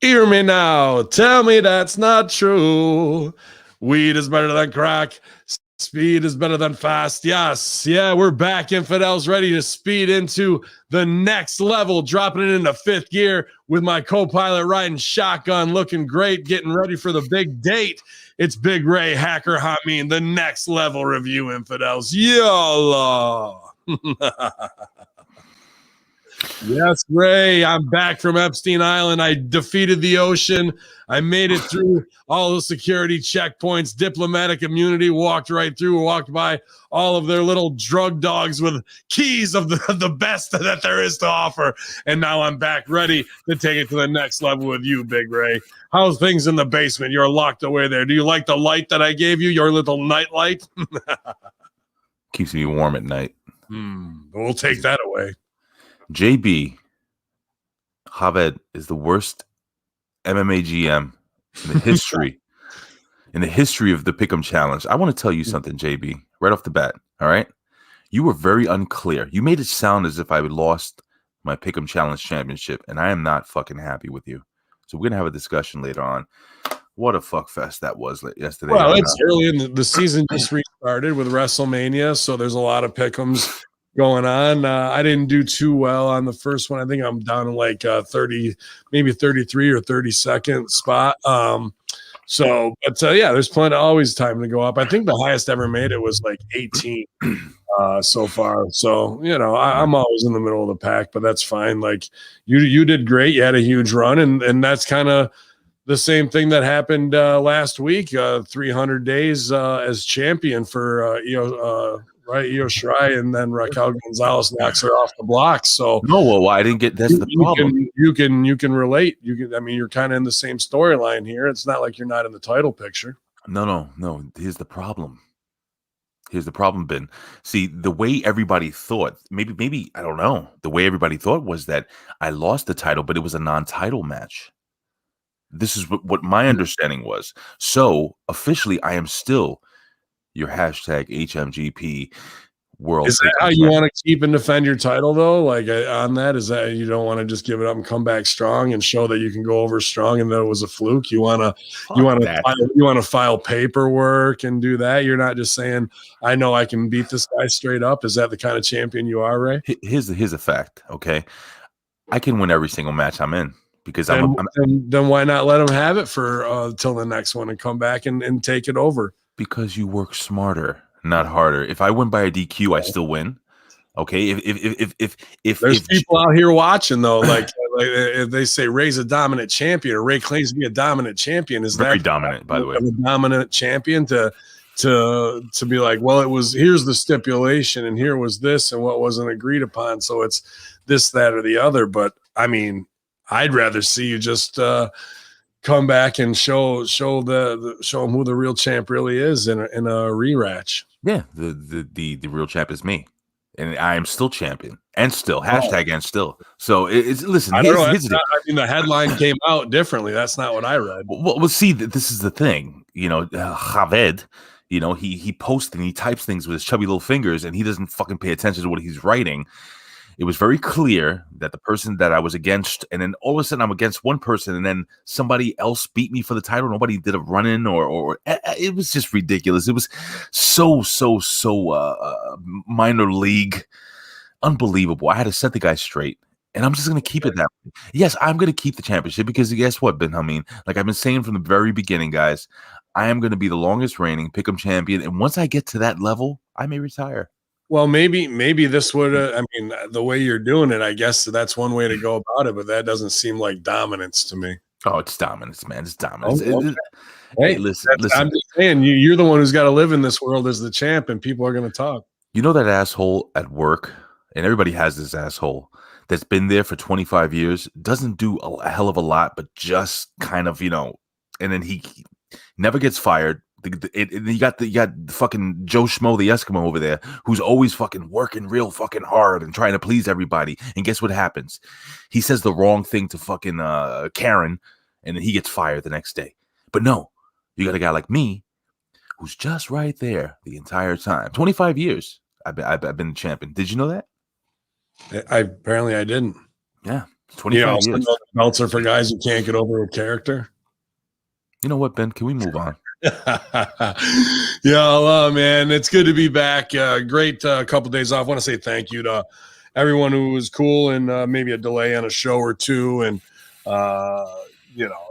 Hear me now. Tell me that's not true. Weed is better than crack. Speed is better than fast. Yes. Yeah, we're back, infidels, ready to speed into the next level, dropping it into fifth gear with my co-pilot riding shotgun, looking great, getting ready for the big date. It's Big Ray Hacker Hamin, the next level review, infidels. YOLO. Yes, Ray, I'm back from Epstein Island. I defeated the ocean. I made it through all the security checkpoints, diplomatic immunity, walked right through, walked by all of their little drug dogs with keys of the best that there is to offer. And now I'm back ready to take it to the next level with you, Big Ray. How's things in the basement? You're locked away there. Do you like the light that I gave you, your little night light? Keeps me warm at night. We'll take that away. JB Javed is the worst MMA GM in the history of the Pick'em Challenge. I want to tell you something, JB, right off the bat. All right, you were very unclear. You made it sound as if I lost my Pick'em Challenge championship, and I am not fucking happy with you. So we're gonna have a discussion later on. What a fuck fest that was yesterday. Well, it's early in the season, just restarted with WrestleMania, so there's a lot of pick'ems going on. I didn't do too well on the first one. I think I'm down in like 30, maybe 33 or 32nd spot. But yeah, there's always time to go up. I think the highest ever made it was like 18 so far. So, I'm always in the middle of the pack, but that's fine. Like you did great. You had a huge run, and that's kind of the same thing that happened last week, 300 days as champion for right, Io Shirai, and then Raquel Gonzalez knocks her off the block. So no, well, I didn't get. That's the problem. You can relate. I mean, you're kind of in the same storyline here. It's not like you're not in the title picture. No. Here's the problem. Ben. See, the way everybody thought, maybe I don't know. The way everybody thought was that I lost the title, but it was a non-title match. This is what my understanding was. So officially, I am still your hashtag HMGP world. Is that how you want to keep and defend your title, though? Like on that, is that you don't want to just give it up and come back strong and show that you can go over strong and that it was a fluke? You want to file paperwork and do that. You're not just saying, I know I can beat this guy straight up. Is that the kind of champion you are, Ray? Here's a fact. Okay, I can win every single match I'm in. Because then why not let them have it for till the next one and come back and take it over? Because you work smarter, not harder. If I win by a DQ, I still win. Okay. If there's people out here watching though, like if they say Ray's a dominant champion or Ray claims to be a dominant champion, is very dominant, by the way, a dominant champion to be like, well, here's the stipulation and here was this and what wasn't agreed upon, so it's this, that, or the other. But I mean, I'd rather see you just come back and show them who the real champ really is in a rematch. Yeah, the real champ is me, and I am still champion, and still hashtag and still. So it's listen. I don't know. I mean, the headline came out differently. That's not what I read. Well, see, this is the thing. Javed. He posts and he types things with his chubby little fingers, and he doesn't fucking pay attention to what he's writing. It was very clear that the person that I was against, and then all of a sudden I'm against one person, and then somebody else beat me for the title. Nobody did a run-in, or it was just ridiculous. It was so minor league, unbelievable. I had to set the guy straight, and I'm just going to keep it that way. Yes, I'm going to keep the championship because guess what, Bin Hamin? Like I've been saying from the very beginning, guys, I am going to be the longest reigning Pick'em champion, and once I get to that level, I may retire. Well, maybe this would. I mean, the way you're doing it, I guess that's one way to go about it. But that doesn't seem like dominance to me. Oh, it's dominance, man. It's dominance. Okay. Hey, listen. I'm just saying, you're the one who's got to live in this world as the champ, and people are going to talk. You know that asshole at work, and everybody has this asshole that's been there for 25 years, doesn't do a hell of a lot, but just kind of, and then he never gets fired. You got fucking Joe Schmo, the Eskimo over there, who's always fucking working real fucking hard and trying to please everybody. And guess what happens? He says the wrong thing to fucking Karen, and then he gets fired the next day. But no, you got a guy like me who's just right there the entire time. 25 years I've been the champion. Did you know that? Apparently I didn't. Yeah. 25 years. Belts are for guys who can't get over a character. You know what, Ben? Can we move on? Yeah, man, it's good to be back. Great couple days off. I want to say thank you to everyone who was cool, and maybe a delay on a show or two, and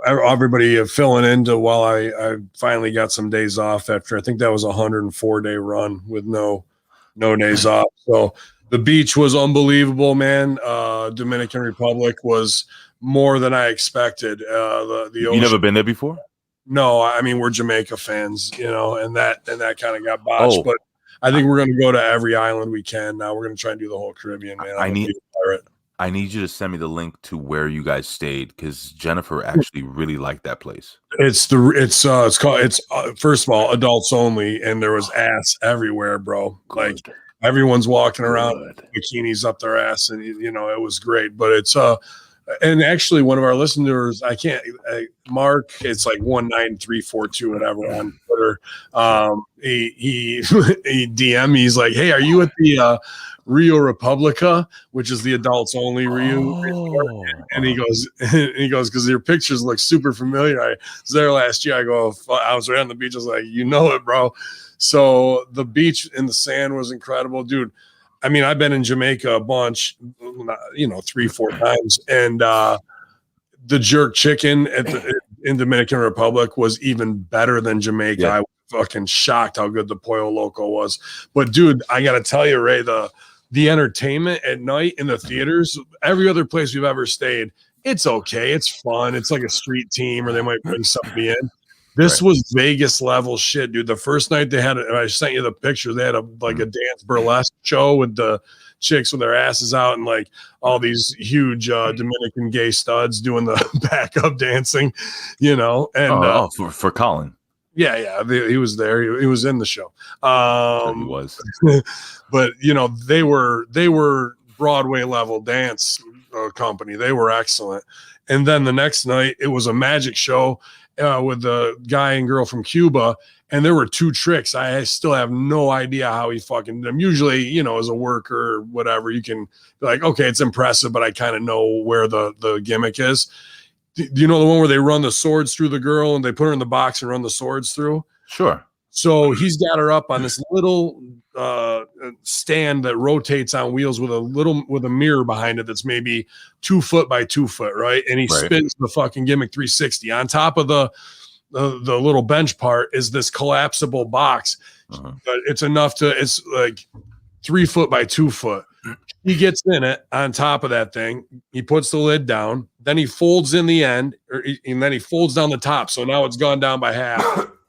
everybody filling into while I finally got some days off after I think that was a 104-day run with no days off. So the beach was unbelievable, man. Dominican Republic was more than I expected. The You never been there before? No, I mean, we're Jamaica fans, and that kind of got botched. But I think we're going to go to every island we can. Now we're going to try and do the whole Caribbean, man. I need you to send me the link to where you guys stayed, because Jennifer actually really liked that place. It's first of all adults only, and there was ass everywhere, bro. Good. Like everyone's walking around with bikinis up their ass, and it was great. But it's and actually, one of our listeners, Mark, it's like 19342, whatever, on Twitter. He DM me. He's like, "Hey, are you at the Rio Republica, which is the adults only Rio?" And he goes, because your pictures look super familiar. I was there last year. I go, I was right on the beach. I was like, it, bro. So the beach in the sand was incredible, dude. I mean, I've been in Jamaica a bunch, 3-4 times, and the jerk chicken in Dominican Republic was even better than Jamaica. Yeah. I was fucking shocked how good the Pollo Loco was. But dude, I got to tell you, Ray, the entertainment at night in the theaters, every other place we've ever stayed, it's okay. It's fun. It's like a street team, or they might bring somebody in. This was Vegas level shit, dude. The first night they had it, and I sent you the picture. They had a dance burlesque show with the chicks with their asses out, and like all these huge Dominican gay studs doing the backup dancing, And for Colin. Yeah, he was there. He was in the show. He was, but they were Broadway level dance company. They were excellent. And then the next night it was a magic show with the guy and girl from Cuba, and there were 2 tricks. I still have no idea how he fucking did them. Usually, as a worker or whatever, you can be like, okay, it's impressive, but I kind of know where the gimmick is. Do you know the one where they run the swords through the girl and they put her in the box and run the swords through? Sure. So he's got her up on this little stand that rotates on wheels with a mirror behind it that's maybe 2 foot by 2 foot, right? And he spins the fucking gimmick 360. On top of the little bench part is this collapsible box. But it's like 3 foot by 2 foot. He gets in it on top of that thing. He puts the lid down. Then he folds in the end, and then he folds down the top. So now it's gone down by half.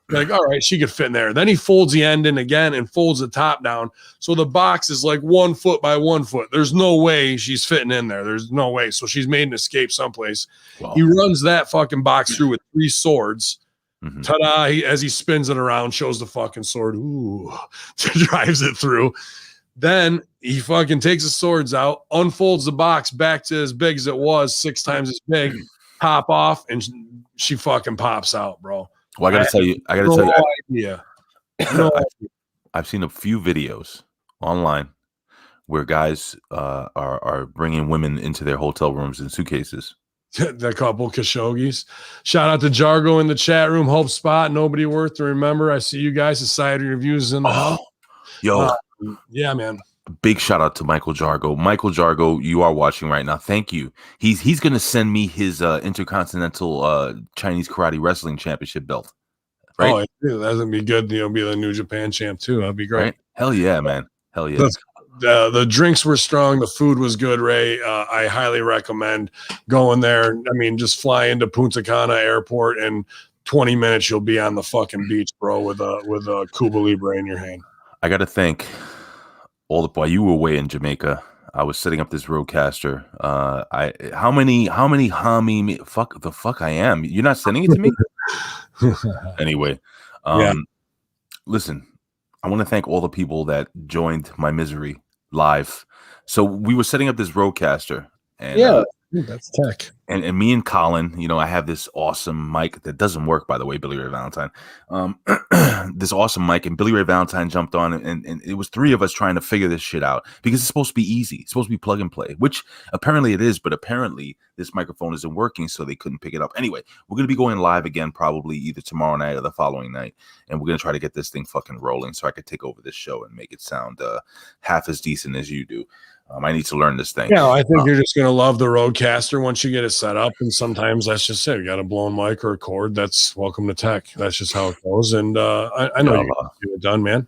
Like, all right, she could fit in there. Then he folds the end in again and folds the top down. So the box is like 1 foot by 1 foot. There's no way she's fitting in there. There's no way. So she's made an escape someplace. Wow. He runs that fucking box through with 3 swords. Ta-da. As he spins it around, shows the fucking sword. Ooh, drives it through. Then he fucking takes the swords out, unfolds the box back to as big as it was, 6 times as big, top off, and she fucking pops out, bro. Well, I gotta tell you, I've seen a few videos online where guys are bringing women into their hotel rooms in suitcases. The couple Khashoggis. Shout out to Jargo in the chat room. Hope Spot. Nobody worth to remember. I see you guys. Society Reviews in the house. Yo. Yeah, man. Big shout out to Michael Jargo. Michael Jargo, you are watching right now. Thank you. He's going to send me his Intercontinental Chinese Karate Wrestling Championship belt. Right? Oh, that's going to be good. Be the New Japan champ, too. That'd be great. Right? Hell yeah, man. Hell yeah. The drinks were strong. The food was good, Ray. I highly recommend going there. I mean, just fly into Punta Cana Airport, and 20 minutes you'll be on the fucking beach, bro, with a Cuba Libre in your hand. I got to thank while you were away in Jamaica, I was setting up this roadcaster. How many Hamin? Fuck I am. You're not sending it to me? Anyway, listen, I want to thank all the people that joined my misery live. So we were setting up this roadcaster, and That's tech. And me and Colin, I have this awesome mic that doesn't work, by the way, Billy Ray Valentine. This awesome mic, and Billy Ray Valentine jumped on, and it was three of us trying to figure this shit out because it's supposed to be easy. It's supposed to be plug and play, which apparently it is, but apparently this microphone isn't working, so they couldn't pick it up. Anyway, we're going to be going live again probably either tomorrow night or the following night, and we're going to try to get this thing fucking rolling so I could take over this show and make it sound half as decent as you do. I need to learn this thing. Yeah, I think you're just going to love the Rodecaster once you get it set up. And sometimes that's just it. You got a blown mic or a cord. That's welcome to tech. That's just how it goes. And I know you're going to get it done, man.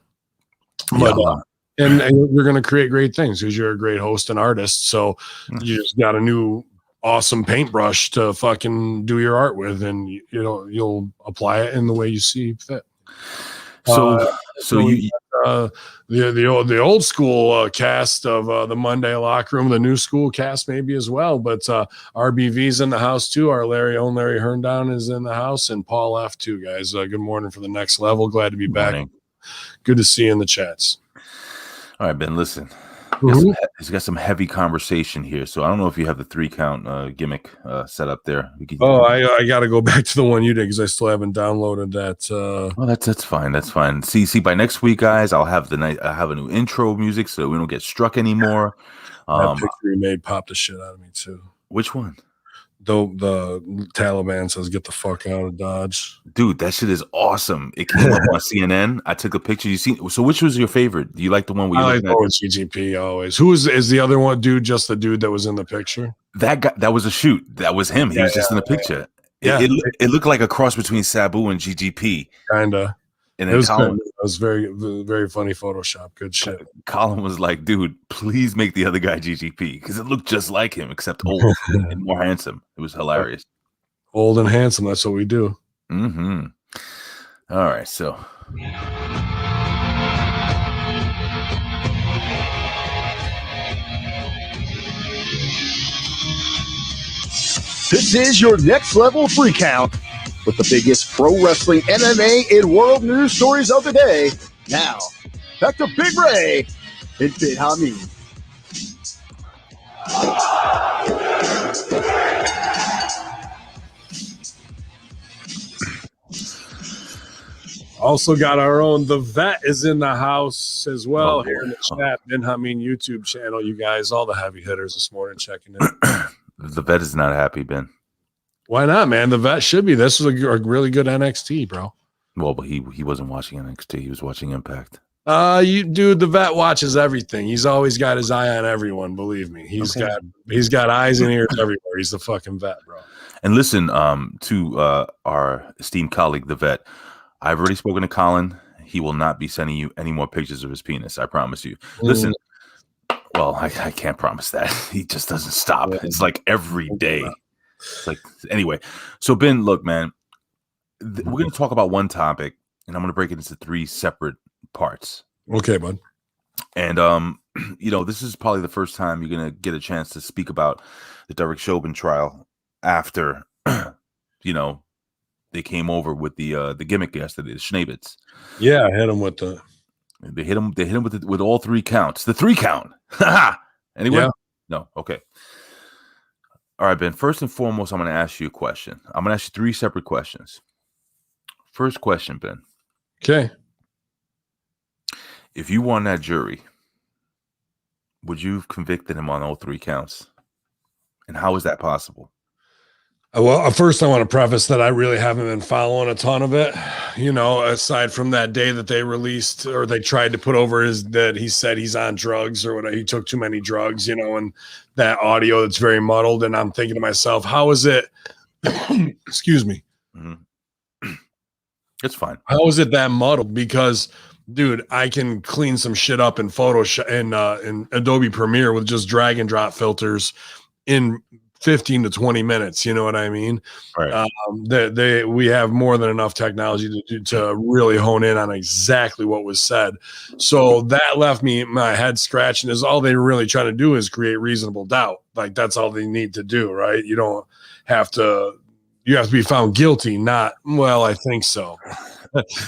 But, and you're going to create great things because you're a great host and artist. So you just got a new awesome paintbrush to fucking do your art with. And you'll apply it in the way you see fit. The old school cast of the Monday Locker Room, the new school cast maybe as well, but RBV's in the house too. Our Larry Herndon is in the house, and Paul F too, guys. Good morning for the next level. Glad to be back. Good to see you in the chats. All right, Ben, listen. He's got some heavy conversation here, so I don't know if you have the 3-count gimmick set up there. I got to go back to the one you did because I still haven't downloaded that. That's fine. That's fine. See, by next week, guys, I'll have a new intro music so we don't get struck anymore. That picture you made popped the shit out of me too. Which one? The Taliban says get the fuck out of Dodge. Dude, that shit is awesome. It came up on CNN. I took a picture. So which was your favorite? Do you like the one where you like GGP always? Who is the other one dude, just the dude that was in the picture? That guy, that was a shoot. That was him. He was just in the picture. It looked like a cross between Sabu and GGP. Kinda. And then Colin, it was very, very funny Photoshop. Good shit. Colin was like, dude, please make the other guy GGP because it looked just like him, except old and more handsome. It was hilarious. Old and handsome. That's what we do. Mm-hmm. All right. So. This is your next level free count with the biggest pro wrestling, MMA, and world news stories of the day. Now, back to Big Ray and Bin Hamin. Also got our own. The Vet is in the house as well here in the chat. Bin Hamin YouTube channel. You guys, all the heavy hitters this morning checking in. The Vet is not happy, Ben. Why not, man? The Vet should be. This was a really good NXT, bro. Well, but he wasn't watching NXT. He was watching Impact. The Vet watches everything. He's always got his eye on everyone. Believe me, he's got eyes and ears everywhere. He's the fucking Vet, bro. And listen, to our esteemed colleague, the Vet. I've already spoken to Colin. He will not be sending you any more pictures of his penis. I promise you. Listen. Well, I can't promise that. He just doesn't stop. It's like every day. It's like, anyway. So, Ben, look, man, we're going to talk about one topic, and I'm going to break it into 3 separate parts. Okay, bud. And, this is probably the first time you're going to get a chance to speak about the Derek Chauvin trial after, they came over with the gimmick yesterday, the Schneebits. Yeah, I hit him with the... They hit him with all 3 counts. The 3 count. Anyway? Yeah. No. Okay. All right, Ben. First and foremost, I'm going to ask you a question. I'm going to ask you 3 separate questions. First question, Ben. Okay. If you won that jury, would you have convicted him on all 3 counts? And how is that possible? Well, first I want to preface that I really haven't been following a ton of it, aside from that day that they released or they tried to put over that he said he's on drugs or whatever. He took too many drugs, and that audio that's very muddled. And I'm thinking to myself, how is it? Excuse me. Mm-hmm. It's fine. How is it that muddled? Because, dude, I can clean some shit up in Photoshop in Adobe Premiere with just drag and drop filters in 15 to 20 minutes. You know what I mean? Right. We have more than enough technology to really hone in on exactly what was said. So that left my head scratching. Is all they really trying to do is create reasonable doubt. Like that's all they need to do, right? You have to be found guilty, not, well, I think so.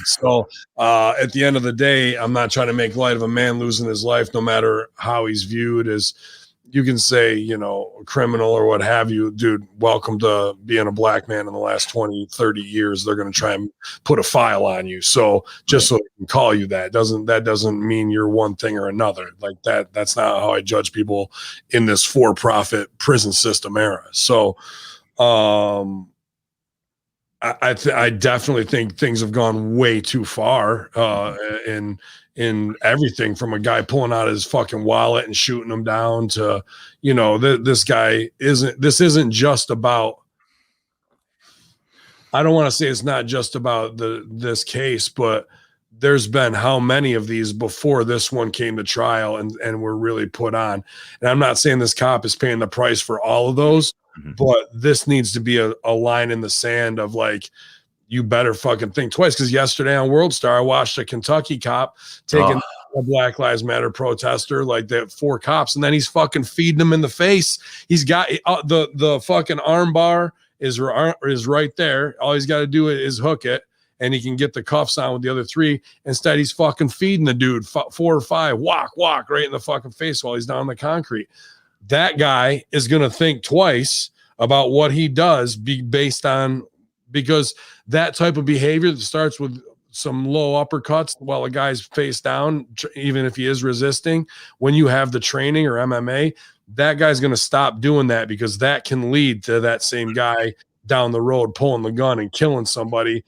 So at the end of the day, I'm not trying to make light of a man losing his life, no matter how he's viewed as, you can say, you know, criminal or what have you, dude, welcome to being a black man in the last 20, 30 years. They're going to try and put a file on you. So just so they can call you that doesn't mean you're one thing or another. Like that's not how I judge people in this for-profit prison system era. So I definitely think things have gone way too far in everything, from a guy pulling out his fucking wallet and shooting him down to, you know, this isn't just about, I don't want to say it's not just about this case, but there's been how many of these before this one came to trial and were really put on. And I'm not saying this cop is paying the price for all of those, but this needs to be a line in the sand of like, you better fucking think twice. Because yesterday on World Star, I watched a Kentucky cop taking a Black Lives Matter protester, like that, 4 cops, and then he's fucking feeding them in the face. He's got the fucking arm bar is right there. All he's got to do is hook it, and he can get the cuffs on with the other 3. Instead, he's fucking feeding the dude 4 or 5, walk right in the fucking face while he's down on the concrete. That guy is going to think twice about what he does because that type of behavior that starts with some low uppercuts while a guy's face down, even if he is resisting, when you have the training or MMA, that guy's going to stop doing that, because that can lead to that same guy down the road pulling the gun and killing somebody,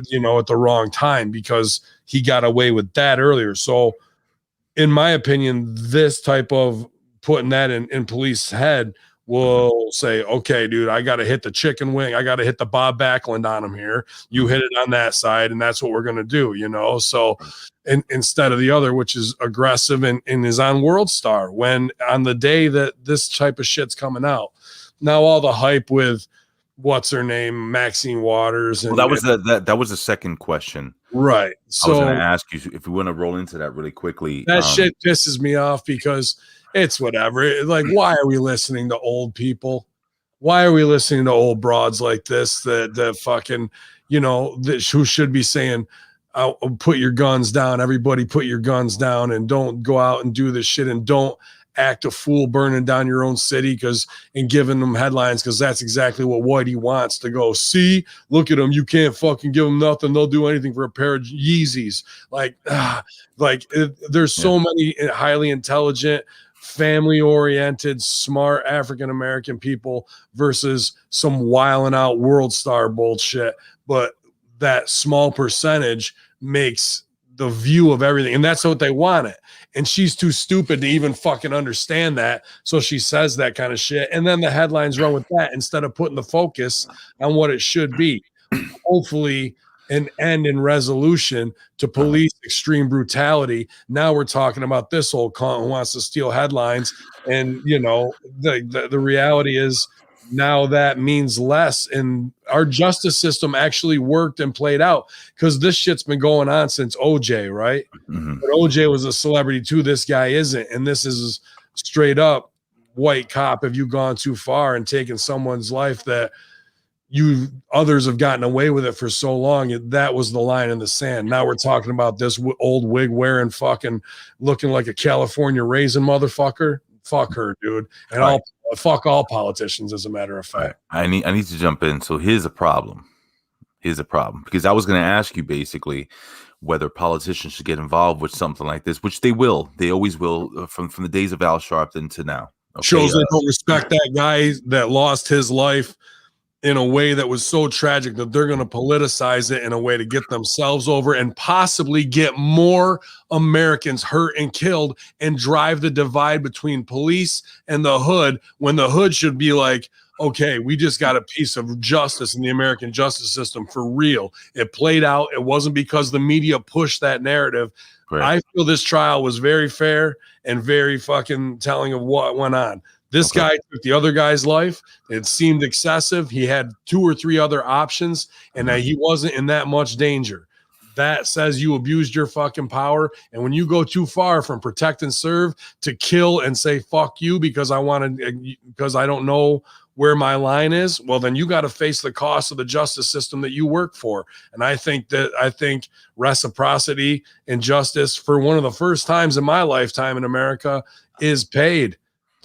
you know, at the wrong time, because he got away with that earlier. So in my opinion, this type of putting that in police head will say, okay, dude, I got to hit the chicken wing. I got to hit the Bob Backlund on him here. You hit it on that side, and that's what we're going to do, you know? So instead of the other, which is aggressive and is on World Star, when on the day that this type of shit's coming out, now all the hype with what's her name, Maxine Waters. And that was the second question. Right. So I was going to ask you if we want to roll into that really quickly. That shit pisses me off, because it's whatever. Like, why are we listening to old people? Why are we listening to old broads like this that fucking, you know, who should be saying, put your guns down, everybody put your guns down, and don't go out and do this shit, and don't act a fool burning down your own city and giving them headlines, because that's exactly what Whitey wants to go. See, look at them. You can't fucking give them nothing. They'll do anything for a pair of Yeezys. There's so many highly intelligent, family-oriented, smart African-American people versus some wilding out World Star bullshit. But that small percentage makes the view of everything, and that's what they wanted. And she's too stupid to even fucking understand that. So she says that kind of shit. And then the headlines run with that instead of putting the focus on what it should be. Hopefully an end in resolution to police extreme brutality. Now we're talking about this old cunt who wants to steal headlines. And, you know, the reality is now that means less. And our justice system actually worked and played out, because this shit's been going on since OJ, right? But OJ was a celebrity too. This guy isn't. And this is straight up white cop. Have you gone too far and taken someone's life that others have gotten away with it for so long? That was the line in the sand. Now we're talking about this old wig wearing, fucking looking like a California raisin motherfucker. Fuck her, dude. And fuck all politicians, as a matter of fact. I need to jump in. So here's a problem. Because I was going to ask you basically whether politicians should get involved with something like this, which they will. They always will, from the days of Al Sharpton to now. Okay, shows they don't respect that guy that lost his life in a way that was so tragic that they're going to politicize it in a way to get themselves over and possibly get more Americans hurt and killed and drive the divide between police and the hood, when the hood should be like, okay, we just got a piece of justice in the American justice system for real. It played out. It wasn't because the media pushed that narrative. Right. I feel this trial was very fair and very fucking telling of what went on. This guy took the other guy's life. It seemed excessive. He had 2 or 3 other options, and he wasn't in that much danger. That says you abused your fucking power. And when you go too far from protect and serve to kill and say, fuck you, because I don't know where my line is, well, then you got to face the cost of the justice system that you work for. And I think reciprocity and justice, for one of the first times in my lifetime in America, is paid.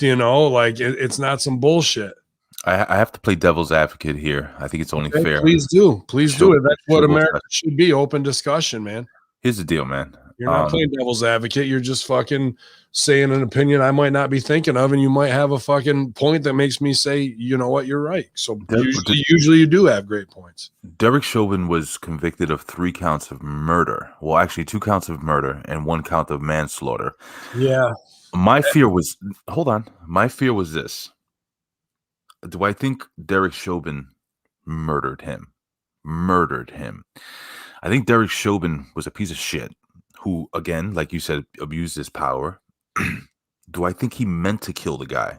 You know, like it's not some bullshit. I have to play devil's advocate here. I think it's only fair. Please do. Please do it. That's what America should be. Open discussion, man. Here's the deal, man. You're not playing devil's advocate. You're just fucking saying an opinion I might not be thinking of, and you might have a fucking point that makes me say, you know what, you're right. So usually you do have great points. Derek Chauvin was convicted of 3 counts of murder. Well, actually 2 counts of murder and 1 count of manslaughter. Yeah. My fear was, hold on. My fear was this. Do I think Derek Chauvin murdered him? I think Derek Chauvin was a piece of shit who, again, like you said, abused his power. Do I think he meant to kill the guy?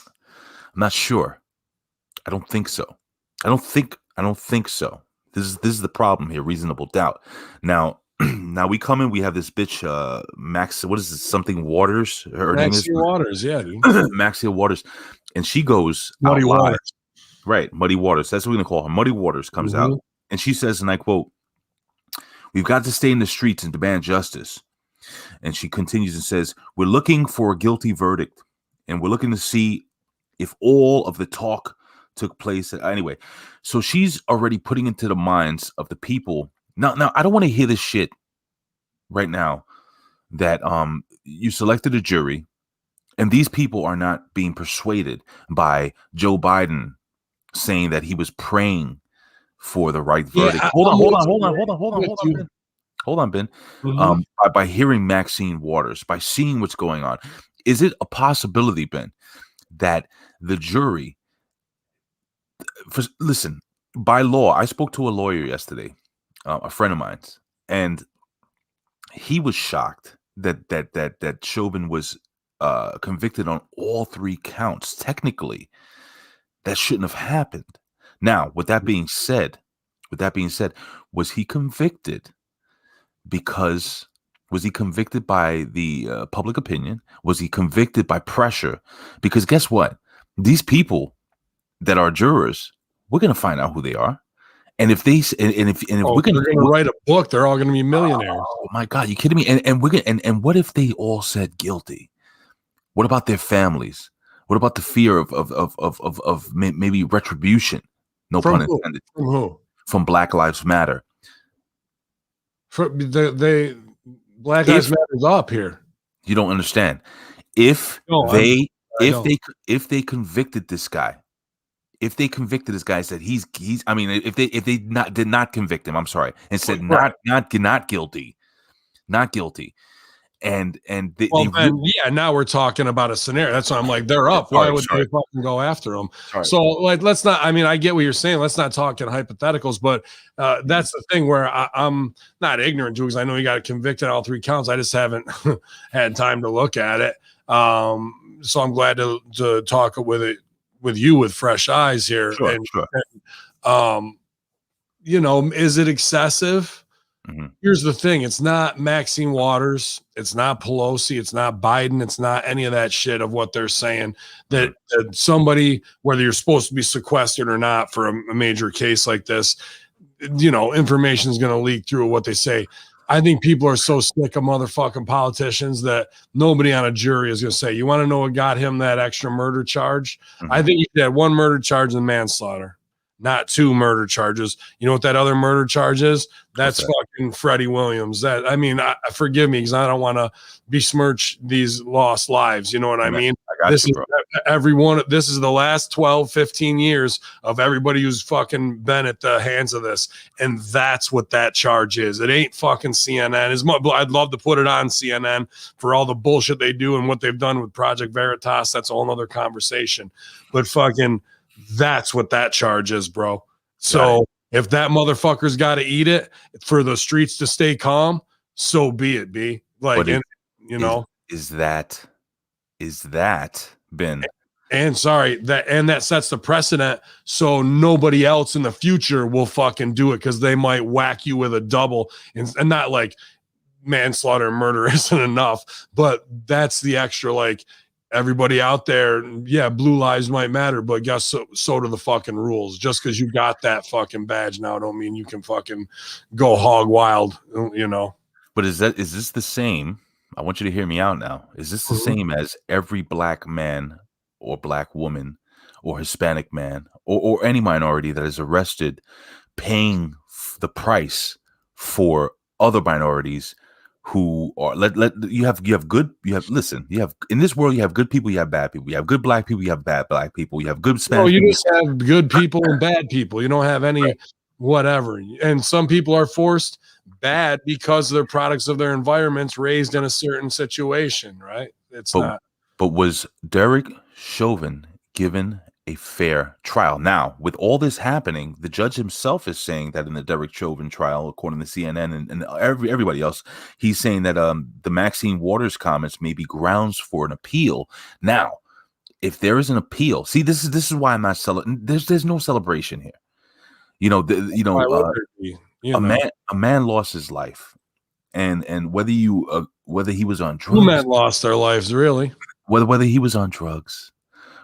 I'm not sure. I don't think so. I don't think so. This is the problem here. Reasonable doubt. Now we come in. We have this bitch, Max. What is this? Something Waters. Her name is Waters. Yeah, dude. Maxia Waters, and she goes Muddy Waters. Right, Muddy Waters. That's what we're gonna call her. Muddy Waters comes out, and she says, and I quote, "We've got to stay in the streets and demand justice." And she continues and says, "We're looking for a guilty verdict, and we're looking to see if all of the talk took place." Anyway, so she's already putting into the minds of the people. Now, I don't want to hear this shit right now that you selected a jury, and these people are not being persuaded by Joe Biden saying that he was praying for the right verdict. Hold on, Ben. By hearing Maxine Waters, by seeing what's going on, is it a possibility, Ben, that the jury, listen, by law, I spoke to a lawyer yesterday, a friend of mine's, and he was shocked that Chauvin was convicted on all 3 counts. Technically, that shouldn't have happened. Now, with that being said, was he convicted because was he convicted by the public opinion? Was he convicted by pressure? Because guess what? These people that are jurors, we're going to find out who they are. And if they if we're going to write a book, they're all going to be millionaires. Oh my God, you kidding me? And we're going and what if they all said guilty? What about their families? What about the fear of maybe retribution? No pun intended. From who? From Black Lives Matter. Black Lives Matter's up here. You don't understand. If they convicted this guy, said he's I mean, if they did not convict him, I'm sorry, and said not guilty. And now we're talking about a scenario. That's why I'm like, they're up. Why would they fucking go after them? So like, let's not. I mean, I get what you're saying. Let's not talk in hypotheticals, but that's the thing where I'm not ignorant to, because I know you got convicted on all 3 counts. I just haven't had time to look at it. So I'm glad to talk with you with fresh eyes here. You know, is it excessive? Here's the thing. It's not Maxine Waters. It's not Pelosi. It's not Biden. It's not any of that shit of what they're saying that somebody, whether you're supposed to be sequestered or not for a major case like this, you know, information is going to leak through what they say. I think people are so sick of motherfucking politicians that nobody on a jury is going to say, you want to know what got him that extra murder charge? I think he had 1 murder charge and manslaughter, not 2 murder charges. You know what that other murder charge is? That's fucking Freddie Williams. That, I mean, forgive me because I don't want to besmirch these lost lives. You know what I mean? This is everyone. This is the last 12, 15 years of everybody who's fucking been at the hands of this. And that's what that charge is. It ain't fucking CNN. I'd love to put it on CNN for all the bullshit they do and what they've done with Project Veritas. That's a whole nother conversation. But fucking, that's what that charge is, bro. So if that motherfucker's got to eat it for the streets to stay calm, so be it, B. Like, is that Ben? And that sets the precedent, so nobody else in the future will fucking do it, because they might whack you with a double, and not like manslaughter and murder isn't enough, but that's the extra, like, everybody out there, blue lives might matter, but guess so do the fucking rules. Just because you got that fucking badge now don't mean you can fucking go hog wild, you know. But is this the same I want you to hear me out now. Is this the same as every black man or black woman or Hispanic man or any minority that is arrested paying the price for other minorities who are you have listen, you have in this world, you have good people, you have bad people, you have good black people, you have bad black people, you have good Spanish No, you people. just have good people and bad people. You don't have any whatever. And some people are forced bad because they're products of their environments, raised in a certain situation, right? It's not. But was Derek Chauvin given a fair trial? Now, with all this happening, the judge himself is saying that in the Derek Chauvin trial, according to CNN and everybody else, he's saying that the Maxine Waters comments may be grounds for an appeal. Now, if there is an appeal, see, this is why I'm not celebrating. There's no celebration here. A man lost his life, and whether he was on drugs, Two men lost their lives, really. Whether he was on drugs,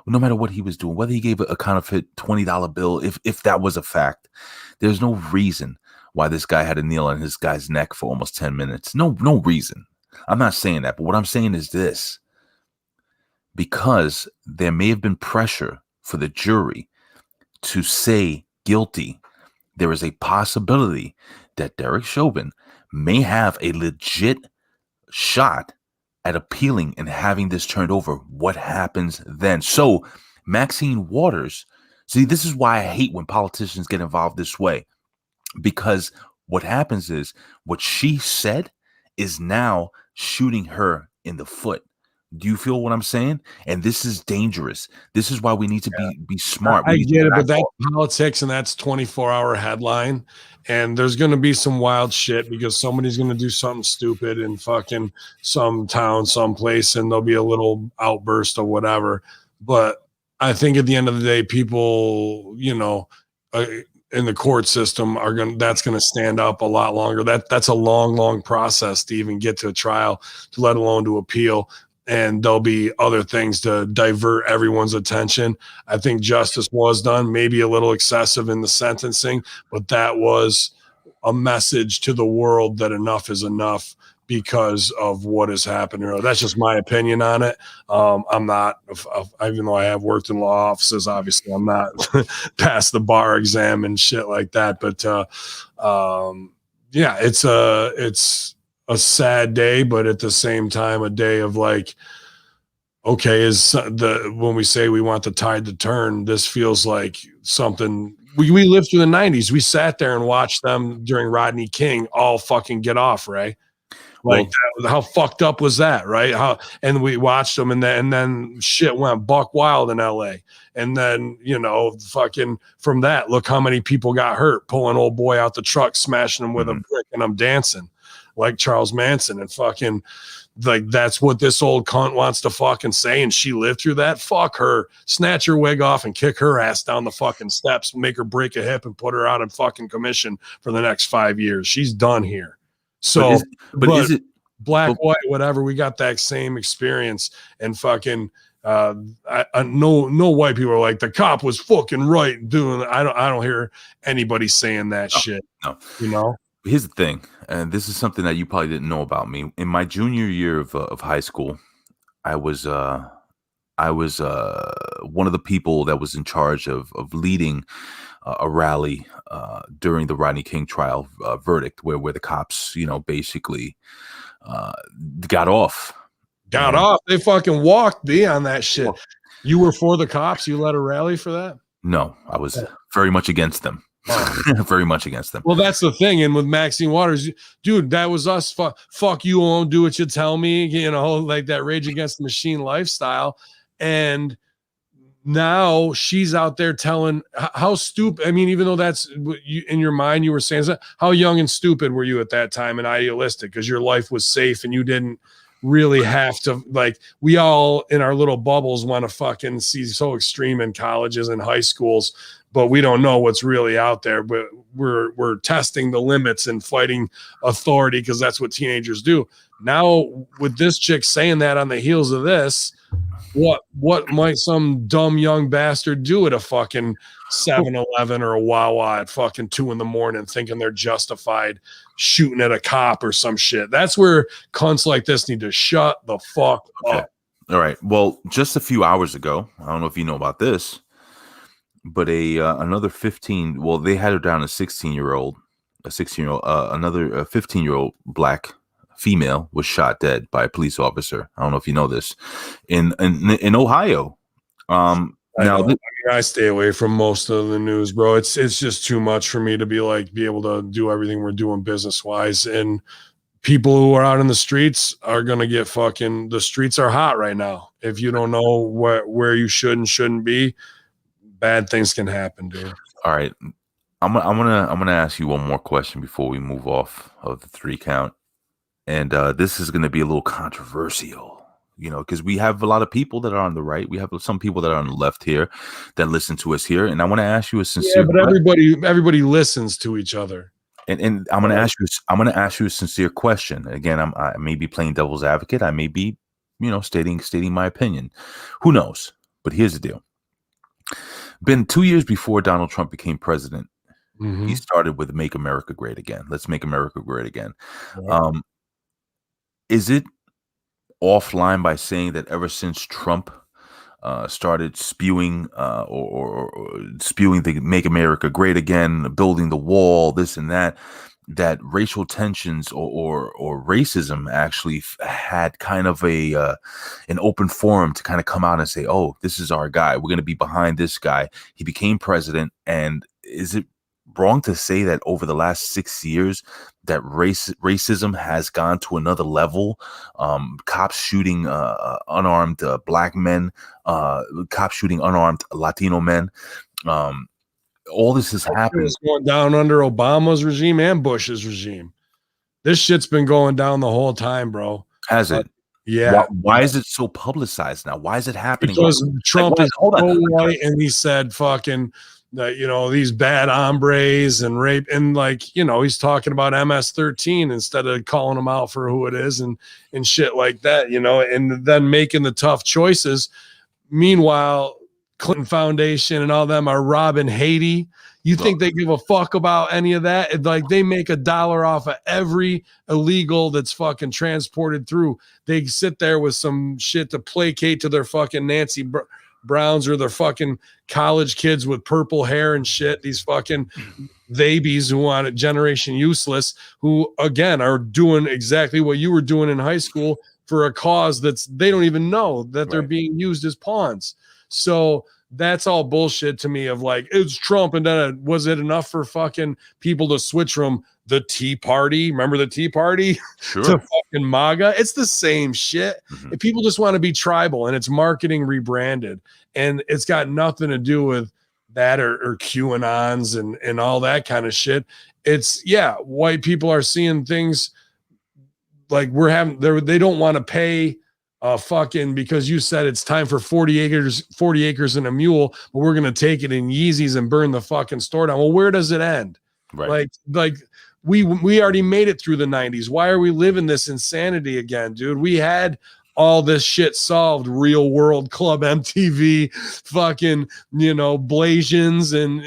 no matter what he was doing, whether he gave a counterfeit $20 bill, if that was a fact, there's no reason why this guy had to kneel on his guy's neck for almost 10 minutes. No reason. I'm not saying that, but what I'm saying is this. Because there may have been pressure for the jury to say guilty, there is a possibility that Derek Chauvin may have a legit shot at appealing and having this turned over. What happens then? So Maxine Waters, see, this is why I hate when politicians get involved this way, because what happens is what she said is now shooting her in the foot. Do you feel what I'm saying? And this is dangerous. This is why we need to be smart. I get it, but that's politics and that's 24-hour headline. And there's going to be some wild shit because somebody's going to do something stupid in fucking some town, someplace, and there'll be a little outburst or whatever. But I think at the end of the day, people, in the court system that's going to stand up a lot longer. That's a long process to even get to a trial, to let alone to appeal. And there'll be other things to divert everyone's attention. I think justice was done, maybe a little excessive in the sentencing, but that was a message to the world that enough is enough because of what has happened. That's just my opinion on it. I'm not, even though I have worked in law offices, obviously I'm not past the bar exam and shit like that. But it's a sad day, but at the same time, a day of like, okay, when we say we want the tide to turn, this feels like something we lived through the 90s. We sat there and watched them during Rodney King all fucking get off, Ray. Like, how fucked up was that, right? And we watched them, and then shit went buck wild in LA. And then, fucking from that, look how many people got hurt, pulling old boy out the truck, smashing him with a brick, and I'm dancing like Charles Manson, and fucking like that's what this old cunt wants to fucking say, and she lived through that. Fuck her. Snatch her wig off and kick her ass down the fucking steps, make her break a hip and put her out in fucking commission for the next 5 years. She's done here. So but is it black, white, whatever, we got that same experience. And fucking no white people are like, the cop was fucking right doing it. I don't hear anybody saying that shit. No. Here's the thing, and this is something that you probably didn't know about me. In my junior year of high school, I was one of the people that was in charge of leading a rally during the Rodney King trial verdict, where the cops, basically got off. They fucking walked on that shit. You were for the cops? You led a rally for that? No, I was very much against them. Very much against them. Well, that's the thing. And with Maxine Waters, dude, that was us. Fuck you, won't do what you tell me, like that Rage Against the Machine lifestyle. And now she's out there telling how stupid. I mean, even though that's in your mind, you were saying, how young and stupid were you at that time and idealistic, because your life was safe and you didn't really have to, like, we all in our little bubbles want to fucking see so extreme in colleges and high schools, but we don't know what's really out there. But we're testing the limits and fighting authority because that's what teenagers do. Now with this chick saying that on the heels of this, what might some dumb young bastard do at a fucking 7-Eleven or a Wawa at fucking 2 a.m, thinking they're justified shooting at a cop or some shit? That's where cunts like this need to shut the fuck up. All right. Well, just a few hours ago, I don't know if you know about this, but another 15. Well, they had her down a 16-year-old, another 15-year-old black female was shot dead by a police officer. I don't know if you know this in Ohio. I stay away from most of the news, bro. It's just too much for me to be able to do everything we're doing business wise. And people who are out in the streets are gonna get fucking. The streets are hot right now. If you don't know where you should and shouldn't be, bad things can happen, dude. All right, I'm gonna ask you one more question before we move off of the 3 count, and this is gonna be a little controversial, because we have a lot of people that are on the right. We have some people that are on the left here that listen to us here, and I want to ask you a sincere. Yeah, but everybody listens to each other. And I'm gonna ask you a sincere question. Again, I may be playing devil's advocate. I may be, stating my opinion. Who knows? But here's the deal. Been 2 years before Donald Trump became president. Mm-hmm. He started with "Make America Great Again." Let's make America great again. Right. Is it offline by saying that ever since Trump started spewing or spewing the "Make America Great Again," building the wall, this and that racial tensions or racism actually had kind of an open forum to kind of come out and say, oh, this is our guy. We're going to be behind this guy. He became president. And is it wrong to say that over the last 6 years that racism has gone to another level? Cops shooting unarmed black men, cops shooting unarmed Latino men. All this has happened. It's going down under Obama's regime and Bush's regime. This shit's been going down the whole time, bro. Has it? Yeah. Why is it so publicized now? Why is it happening? Because Trump is so white, and he said fucking that, these bad hombres and rape, and he's talking about MS-13 instead of calling them out for who it is and shit like that, and then making the tough choices. Meanwhile, Clinton Foundation and all them are robbing Haiti. You think they give a fuck about any of that? They make $1 off of every illegal that's fucking transported through. They sit there with some shit to placate to their fucking Nancy Browns or their fucking college kids with purple hair and shit. These fucking babies who want a generation useless, who again are doing exactly what you were doing in high school for a cause they don't even know that they're being used as pawns. So that's all bullshit to me of it's Trump. And then was it enough for fucking people to switch from the Tea Party? Remember the Tea Party? Sure. To fucking MAGA? It's the same shit. Mm-hmm. If people just want to be tribal and it's marketing rebranded and it's got nothing to do with that or QAnons and all that kind of shit. It's white people are seeing things like they don't want to pay fucking because you said it's time for 40 acres and a mule, but we're gonna take it in Yeezys and burn the fucking store down. Well, where does it end? Right. Like we already made it through the 90s. Why are we living this insanity again, dude? We had all this shit solved. Real World, Club MTV, fucking, Blasians and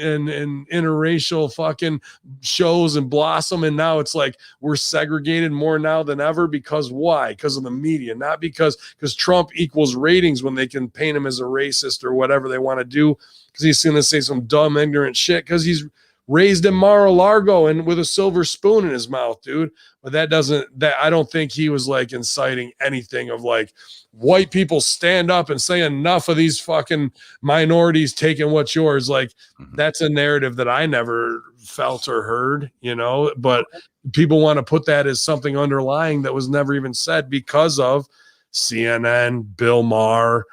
interracial fucking shows and Blossom. And now it's we're segregated more now than ever. Because why? Because of the media, not because Trump equals ratings when they can paint him as a racist or whatever they want to do. Because he's going to say some dumb, ignorant shit because he's raised in Mar-a-Lago and with a silver spoon in his mouth, dude. But I don't think he was inciting anything of white people stand up and say enough of these fucking minorities taking what's yours. That's a narrative that I never felt or heard, but people want to put that as something underlying that was never even said because of CNN, Bill Maher,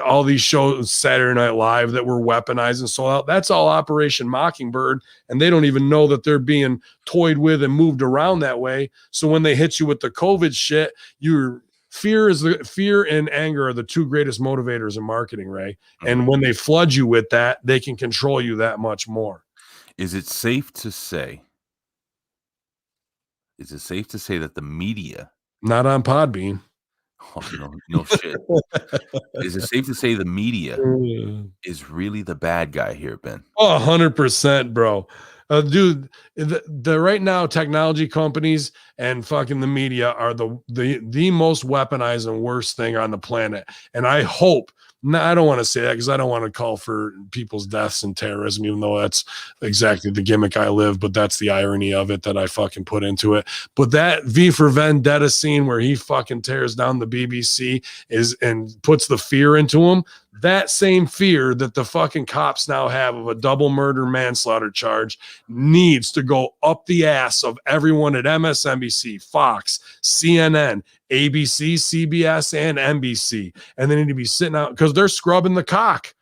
all these shows, Saturday Night Live, that were weaponized and sold out. That's all Operation Mockingbird, and they don't even know that they're being toyed with and moved around that way. So when they hit you with the COVID shit, fear and anger are the two greatest motivators in marketing, Ray. And when they flood you with that, they can control you that much more. Is it safe to say that the media, not on Podbean, Oh, no shit. Is it safe to say the media is really the bad guy here, Ben? Oh, 100%, bro. Dude, the right now technology companies and fucking the media are the most weaponized and worst thing on the planet. And I hope, I don't want to say that because I don't want to call for people's deaths and terrorism, even though that's exactly the gimmick I live, but that's the irony of it that I fucking put into it. But that V for Vendetta scene where he fucking tears down the BBC and puts the fear into him, that same fear that the fucking cops now have of a double murder manslaughter charge needs to go up the ass of everyone at MSNBC, Fox, CNN, ABC, CBS, and NBC. And they need to be sitting out because they're scrubbing the cock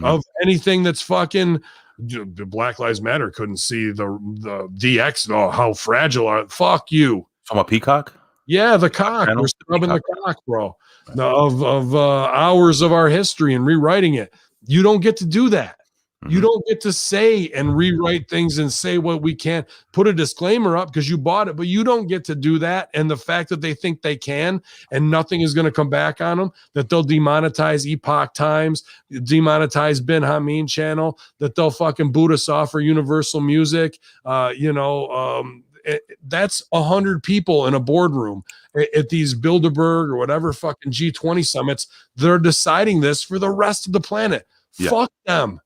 of anything that's fucking. The Black Lives Matter couldn't see the DX. Oh, how fragile are. Fuck you. From a peacock? Yeah, the cock. We're scrubbing the cock, bro. Of hours of our history and rewriting it. You don't get to do that. You don't get to say and rewrite things and say what we can. Put a disclaimer up because you bought it, but you don't get to do that. And the fact that they think they can and nothing is going to come back on them, that they'll demonetize Epoch Times, demonetize Bin Hamin channel, that they'll fucking boot us off for Universal Music, that's 100 people in a boardroom at these Bilderberg or whatever fucking G20 summits. They're deciding this for the rest of the planet. Yeah. Fuck them.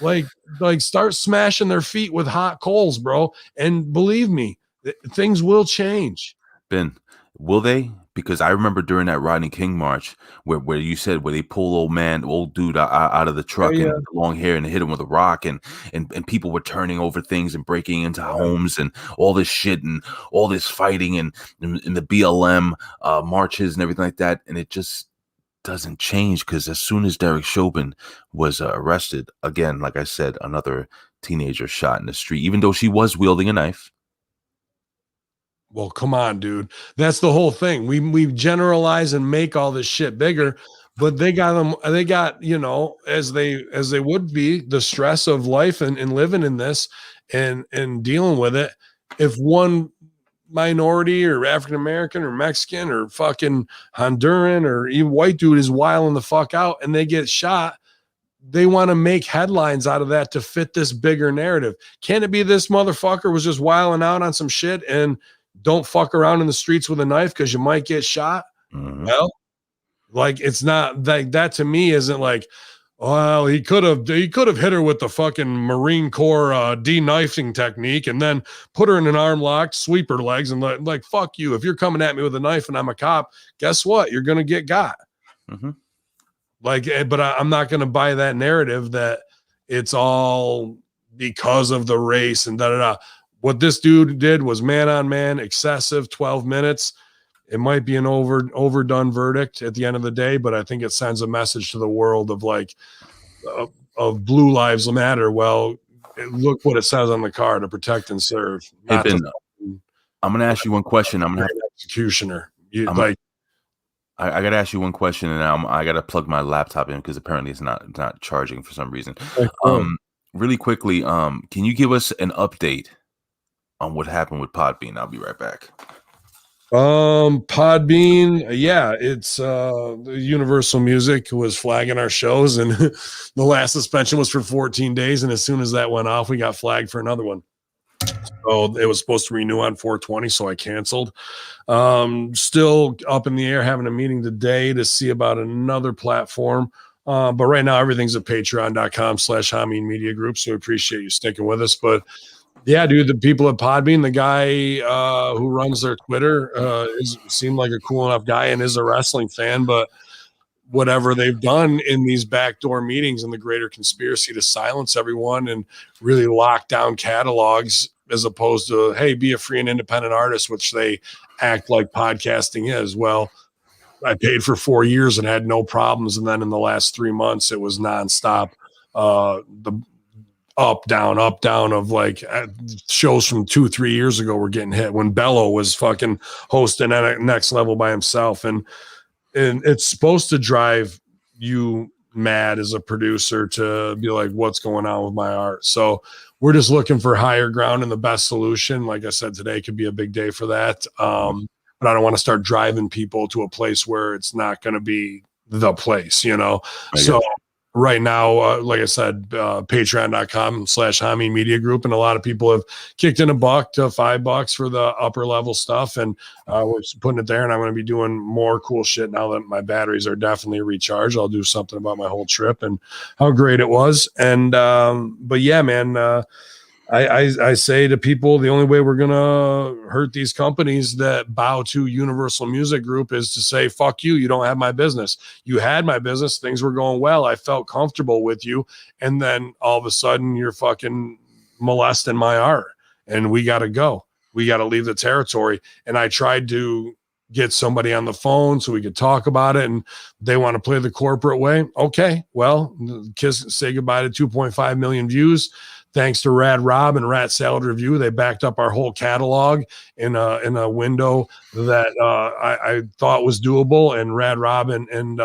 Like start smashing their feet with hot coals, bro. And believe me, things will change. Ben, will they? Because I remember during that Rodney King march where you said where they pull old dude out of the truck and the long hair and hit him with a rock and people were turning over things and breaking into homes and all this shit and all this fighting and the BLM marches and everything like that. And it just doesn't change because as soon as Derek Chauvin was arrested, again, like I said, another teenager shot in the street, even though she was wielding a knife. Well, come on, dude. That's the whole thing. We generalize and make all this shit bigger, but they got, as they would be, the stress of life and living in this and dealing with it. If one minority or African American or Mexican or fucking Honduran or even white dude is wilding the fuck out and they get shot, they want to make headlines out of that to fit this bigger narrative. Can it be this motherfucker was just wilding out on some shit and don't fuck around in the streets with a knife because you might get shot? Well, like it's not like that to me isn't like, well, he could have hit her with the fucking Marine Corps de-knifing technique and then put her in an arm lock, sweep her legs, and like fuck you. If you're coming at me with a knife and I'm a cop, guess what? You're gonna get got. Like, but I'm not gonna buy that narrative that it's all because of the race and da da da. What this dude did was man on man, excessive, 12 minutes. It might be an overdone verdict at the end of the day, but I think it sends a message to the world of like, of Blue Lives Matter. Well, look what it says on the card: to protect and serve. Hey, Ben, I'm going to ask you one question. I'm going to executioner. I got to ask you one question, and I got to plug my laptop in because apparently it's not charging for some reason. Really quickly, can you give us an update on what happened with Podbean? I'll be right back. Podbean, it's the Universal Music was flagging our shows, and the last suspension was for 14 days, and as soon as that went off, we got flagged for another one. So it was supposed to renew on 4/20, so I canceled. Still up in the air, having a meeting today to see about another platform. But right now everything's at patreon.com/Hamin Media Group, so we appreciate you sticking with us. But yeah, dude, the people at Podbean, the guy who runs their Twitter seemed like a cool enough guy and is a wrestling fan, but whatever they've done in these backdoor meetings and the greater conspiracy to silence everyone and really lock down catalogs as opposed to, hey, be a free and independent artist, which they act like podcasting is. Well, I paid for 4 years and had no problems. And then in the last 3 months, it was nonstop. The up, down of like shows from 2-3 years ago were getting hit when Bello was fucking hosting at Next Level by himself. And it's supposed to drive you mad as a producer to be like, what's going on with my art? So we're just looking for higher ground and the best solution. Like I said, today could be a big day for that. but I don't want to start driving people to a place where it's not going to be the place, So right now, like I said, patreon.com/Hamin Media Group. And a lot of people have kicked in $1 to $5 for the upper level stuff. And we're putting it there, and I'm going to be doing more cool shit now that my batteries are definitely recharged. I'll do something about my whole trip and how great it was. And, but yeah, man, I say to people, the only way we're going to hurt these companies that bow to Universal Music Group is to say, fuck you. You don't have my business. You had my business. Things were going well. I felt comfortable with you. And then all of a sudden you're fucking molesting my art, and we got to go. We got to leave the territory. And I tried to get somebody on the phone so we could talk about it, and they want to play the corporate way. Okay. Well, say goodbye to 2.5 million views. Thanks to Rad Rob and Rat Salad Review, they backed up our whole catalog in a window that I thought was doable. And Rad Rob and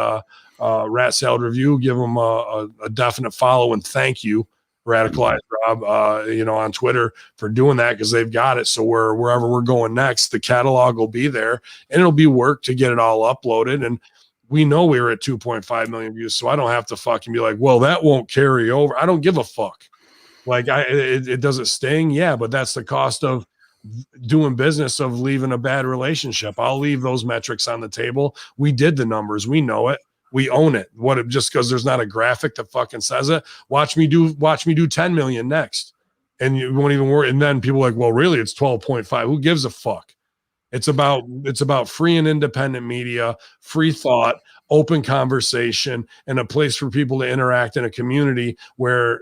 Rat Salad Review, give them a definite follow and thank you, Radicalized Rob, on Twitter for doing that, because they've got it. So wherever we're going next, the catalog will be there, and it'll be work to get it all uploaded. And we know we were at 2.5 million views, so I don't have to fucking be like, well, that won't carry over. I don't give a fuck. Like it doesn't sting. Yeah, but that's the cost of doing business, of leaving a bad relationship. I'll leave those metrics on the table. We did the numbers. We know it. We own it. Just because there's not a graphic that fucking says it. Watch me do 10 million next. And you won't even worry. And then people are like, well, really, it's 12.5. Who gives a fuck? It's about free and independent media, free thought, open conversation, and a place for people to interact in a community where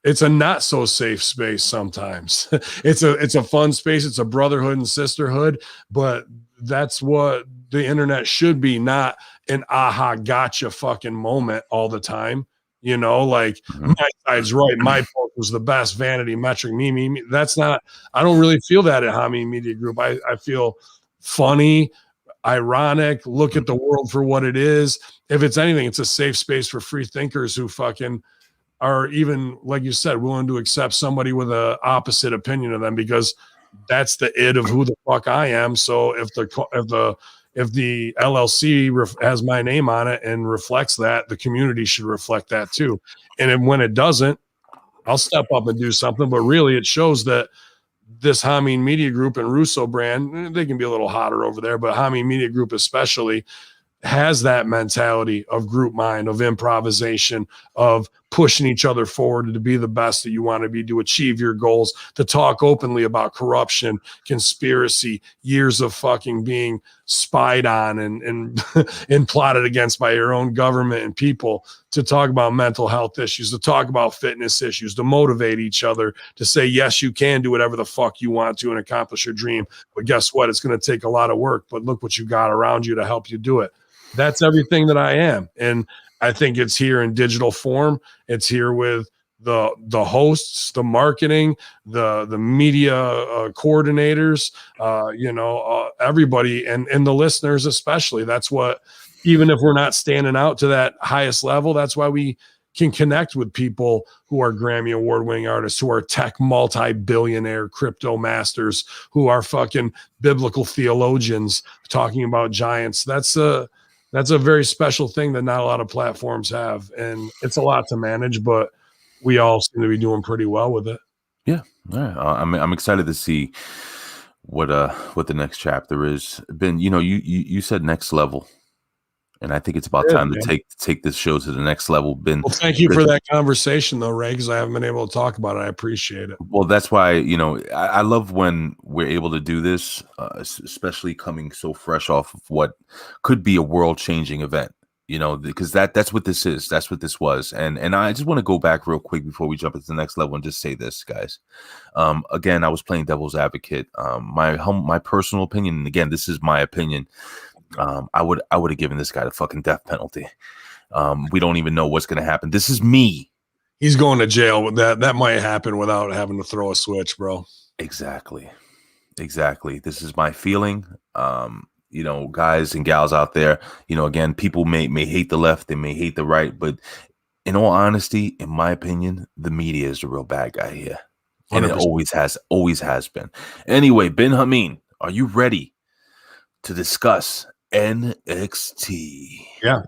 it's a not so safe space sometimes. It's a fun space. It's a brotherhood and sisterhood, but that's what the internet should be, not an aha gotcha fucking moment all the time. My side's right. My post was the best, vanity metric, me. That's not, I don't really feel that at Hamin Media Group. I feel funny, ironic, look at the world for what it is. If it's anything, it's a safe space for free thinkers who fucking are, even like you said, willing to accept somebody with a opposite opinion of them, because that's the id of who the fuck I am. So if the LLC has my name on it and reflects that, the community should reflect that too. And when it doesn't, I'll step up and do something. But really, it shows that this Hamin Media Group and Russo brand, they can be a little hotter over there, but Hamin Media Group especially has that mentality of group mind, of improvisation, of pushing each other forward to be the best that you want to be, to achieve your goals, to talk openly about corruption, conspiracy, years of fucking being spied on and and plotted against by your own government and people, to talk about mental health issues, to talk about fitness issues, to motivate each other, to say, yes, you can do whatever the fuck you want to and accomplish your dream. But guess what? It's going to take a lot of work, but look what you got around you to help you do it. That's everything that I am. And I think it's here in digital form. It's here with the hosts, the marketing, the media coordinators, everybody, and the listeners especially. That's what, even if we're not standing out to that highest level, that's why we can connect with people who are Grammy award-winning artists, who are tech multi-billionaire crypto masters, who are fucking biblical theologians talking about giants. That's a very special thing that not a lot of platforms have, and it's a lot to manage, but we all seem to be doing pretty well with it. Yeah, I'm excited to see what the next chapter is. Ben, you said next level, and I think it's about time to take this show to the next level. Ben, well, thank you for that conversation, though, Ray, because I haven't been able to talk about it. I appreciate it. Well, that's why I love when we're able to do this, especially coming so fresh off of what could be a world-changing event. Because that's what this is. That's what this was. And I just want to go back real quick before we jump into the next level and just say this, guys. Again, I was playing devil's advocate. My personal opinion, and again, this is my opinion. I would have given this guy the fucking death penalty. We don't even know what's going to happen. This is me. He's going to jail with that. That might happen without having to throw a switch, bro. Exactly. This is my feeling. Guys and gals out there, again, people may hate the left, they may hate the right, but in all honesty, in my opinion, the media is the real bad guy here. And 100%. It always has been. Anyway, Bin Hamin, are you ready to discuss NXT. Yeah.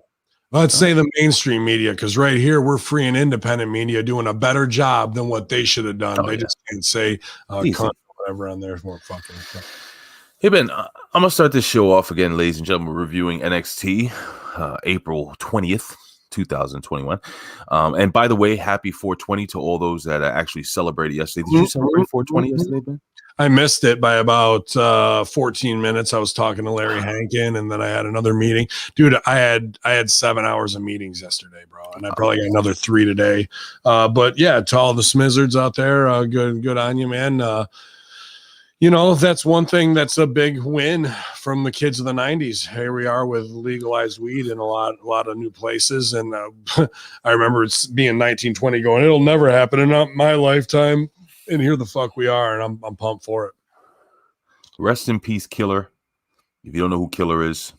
Let's say the mainstream media, because right here we're free and independent media doing a better job than what they should have done. They just can't say cunt or whatever on there for fucking. Hey Ben, I'm gonna start this show off again, ladies and gentlemen, reviewing NXT, April 20th, 2021. And by the way, happy 420 to all those that actually celebrated yesterday. Did you celebrate 420 yesterday, Ben? I missed it by about 14 minutes. I was talking to Larry Hankin, and then I had another meeting. Dude, I had 7 hours of meetings yesterday, bro, and I probably got another 3 today. But yeah, to all the Smizzards out there, good on you, man. That's one thing that's a big win from the kids of the 90s. Here we are with legalized weed in a lot of new places. And I remember it's being 1920 going, it'll never happen in my lifetime. And here the fuck we are, and I'm pumped for it. Rest in peace, Killer. If you don't know who Killer is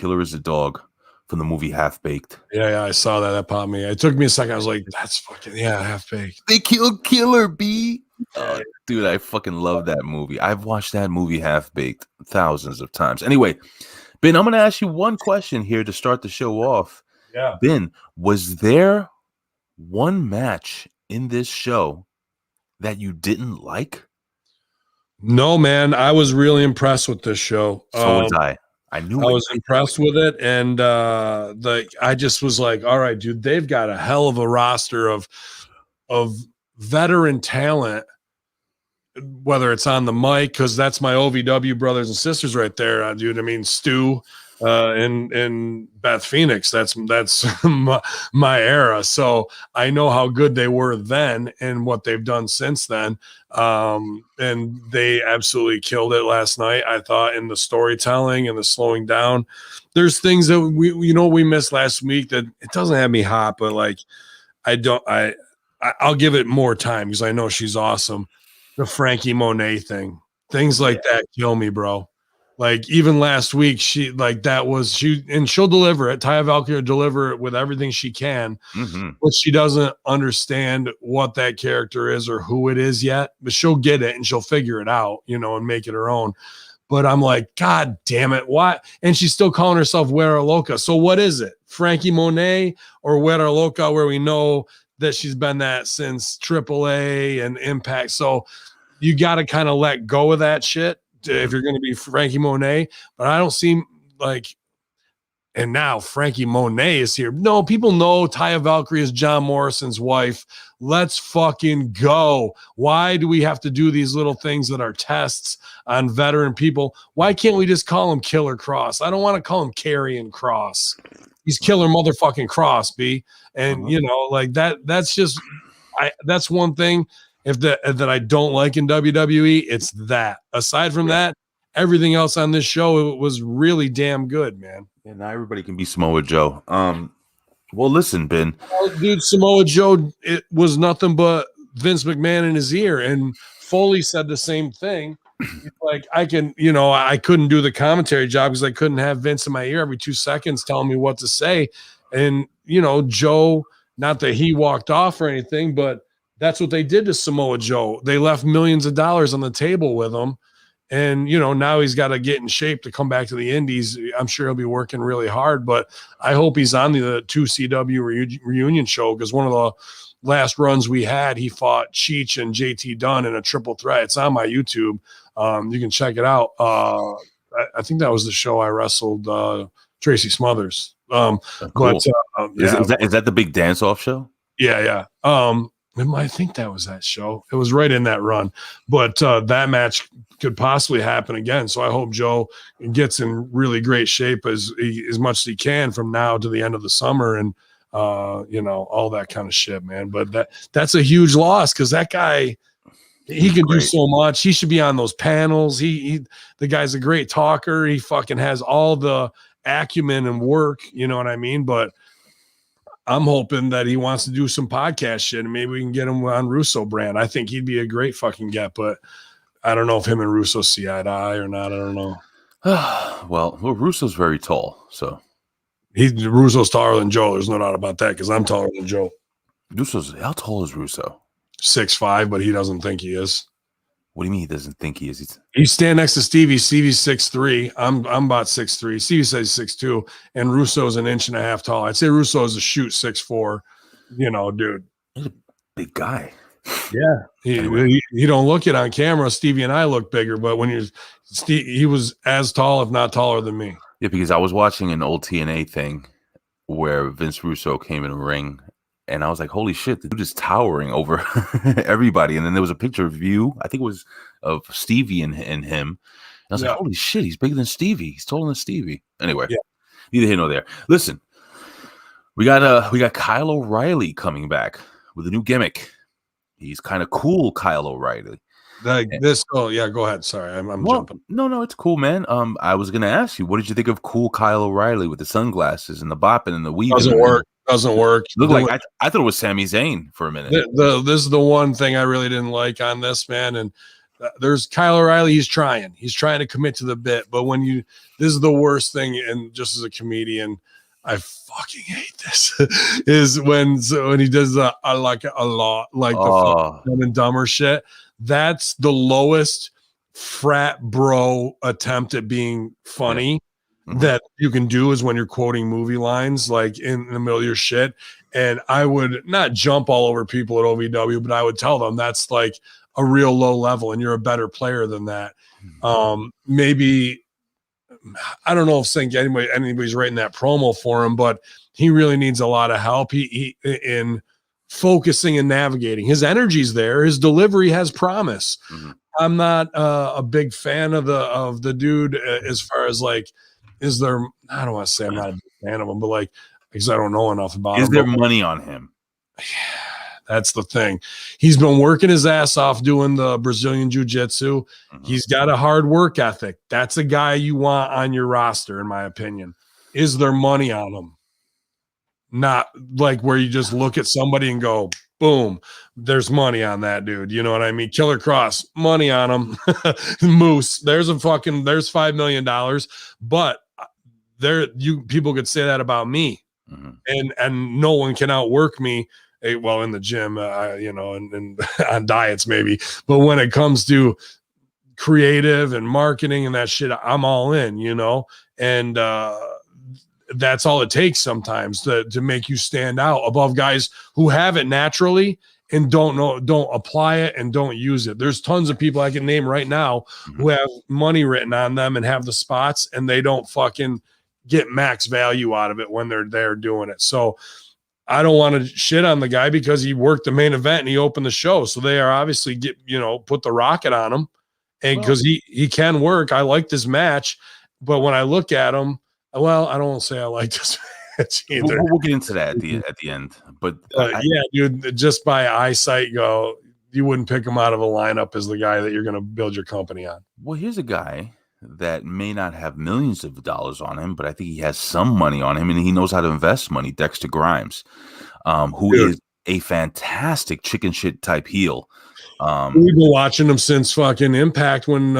a dog from the movie Half Baked. Yeah, I saw that. That popped me. It took me a second. I was like, that's fucking, Half Baked. They killed Killer, B. Oh, dude, I fucking love that movie. I've watched that movie Half Baked thousands of times. Anyway, Ben, I'm going to ask you one question here to start the show off. Yeah. Ben, was there one match in this show that you didn't like? No, man. I was really impressed with this show. So was I. I was impressed with it, and I just was like, all right, dude, they've got a hell of a roster of veteran talent, whether it's on the mic, because that's my OVW brothers and sisters right there, dude. I mean, Stu and Beth Phoenix, that's my era. So I know how good they were then and what they've done since then. And they absolutely killed it last night, I thought, in the storytelling and the slowing down. There's things that we missed last week that it doesn't have me hot, but like I'll give it more time because I know she's awesome. The Frankie Monet things like that kill me, bro. Like even last week, she'll deliver it. Taya Valkyrie will deliver it with everything she can, but she doesn't understand what that character is or who it is yet, but she'll get it and she'll figure it out, and make it her own. But I'm like, God damn it. Why? And she's still calling herself Wera Loca. So what is it? Frankie Monet or Wera Loca, where we know that she's been that since AAA and Impact. So you got to kind of let go of that shit if you're going to be Frankie Monet. But I don't seem like, and now Frankie Monet is here. No, people know Taya Valkyrie is John Morrison's wife. Let's fucking go. Why do we have to do these little things that are tests on veteran people? Why can't we just call him Killer Cross? I don't want to call him Karrion Cross. He's Killer motherfucking Cross, B. And like that's just that's one thing that I don't like in WWE. It's that. Aside from that, everything else on this show was really damn good, man. Yeah, now everybody can be Samoa Joe. Well, listen, Ben. Well, dude, Samoa Joe, it was nothing but Vince McMahon in his ear, and Foley said the same thing. Like I couldn't do the commentary job because I couldn't have Vince in my ear every 2 seconds telling me what to say. And Joe, not that he walked off or anything, but that's what they did to Samoa Joe. They left millions of dollars on the table with him. And, now he's got to get in shape to come back to the Indies. I'm sure he'll be working really hard, but I hope he's on the 2CW reunion show, because one of the last runs we had, he fought Cheech and JT Dunn in a triple threat. It's on my YouTube. You can check it out. I think that was the show I wrestled Tracy Smothers. Cool. But is that the big dance-off show? Yeah. I think that was that show. It was right in that run, but that match could possibly happen again. So I hope Joe gets in really great shape as much as he can from now to the end of the summer, and all that kind of shit, man. But that's a huge loss, because that guy, he can do so much. He should be on those panels. The guy's a great talker. He fucking has all the acumen and work. You know what I mean? But I'm hoping that he wants to do some podcast shit, and maybe we can get him on Russo brand. I think he'd be a great fucking get, but I don't know if him and Russo see eye to eye or not. I don't know. Well, Russo's very tall, so Russo's taller than Joe. There's no doubt about that, because I'm taller than Joe. How tall is Russo? 6'5", but he doesn't think he is. What do you mean he doesn't think he is? You stand next to Stevie. Stevie's 6'3". I'm about 6'3". Stevie says 6'2", and Russo's an inch and a half tall. I'd say Russo is a shoot 6'4". Dude. He's a big guy. Yeah, he don't look it on camera. Stevie and I look bigger, but when he was as tall, if not taller than me. Yeah, because I was watching an old TNA thing where Vince Russo came in a ring, and I was like, holy shit, the dude is towering over everybody. And then there was a picture of you, I think it was of Stevie and him. And I was like, holy shit, he's bigger than Stevie. He's taller than Stevie. Anyway, neither here nor there. Listen, we got Kyle O'Reilly coming back with a new gimmick. He's kind of cool, Kyle O'Reilly. Go ahead. Sorry, I'm jumping. No, it's cool, man. I was gonna ask you, what did you think of cool Kyle O'Reilly with the sunglasses and the bopping and the weaving? Doesn't work. Looked like I thought it was Sami Zayn for a minute. This is the one thing I really didn't like on this, man. And there's Kyle O'Reilly. He's trying to commit to the bit, but this is the worst thing. And just as a comedian, I fucking hate this. Is when he does I like a lot, like the Dumb and Dumber shit. That's the lowest frat bro attempt at being funny that you can do, is when you're quoting movie lines like in the middle of your shit. And I would not jump all over people at OVW, but I would tell them that's like a real low level and you're a better player than that. Maybe, I don't know if anybody's writing that promo for him, but he really needs a lot of help. He in focusing and navigating. His energy's there. His delivery has promise. I'm not a big fan of the dude as far as like, I don't want to say I'm not a big fan of him, but like, because I don't know enough about him. Is there money on him? That's the thing. He's been working his ass off doing the Brazilian jiu-jitsu. He's got a hard work ethic. That's a guy you want on your roster, in my opinion. Is there money on him? Not like where you just look at somebody and go, boom, there's money on that dude. You know what I mean? Killer Cross, money on him. Moose, there's $5 million. But people could say that about me. And no one can outwork me. Well, in the gym, and on diets maybe. But when it comes to creative and marketing and that shit, I'm all in, and that's all it takes sometimes to make you stand out above guys who have it naturally and don't apply it and don't use it. There's tons of people I can name right now who have money written on them and have the spots, and they don't fucking get max value out of it when they're there doing it. So I don't want to shit on the guy because he worked the main event and he opened the show. So they are obviously put the rocket on him, and because he can work. I like this match, but when I look at him, well, I don't say I like this match either. We'll get into that at the end. But dude, just by eyesight, you wouldn't pick him out of a lineup as the guy that you're going to build your company on. Well, here's a guy that may not have millions of dollars on him, but I think he has some money on him, and he knows how to invest money. Dexter Grimes, who is a fantastic chicken shit type heel. We've been watching him since fucking Impact when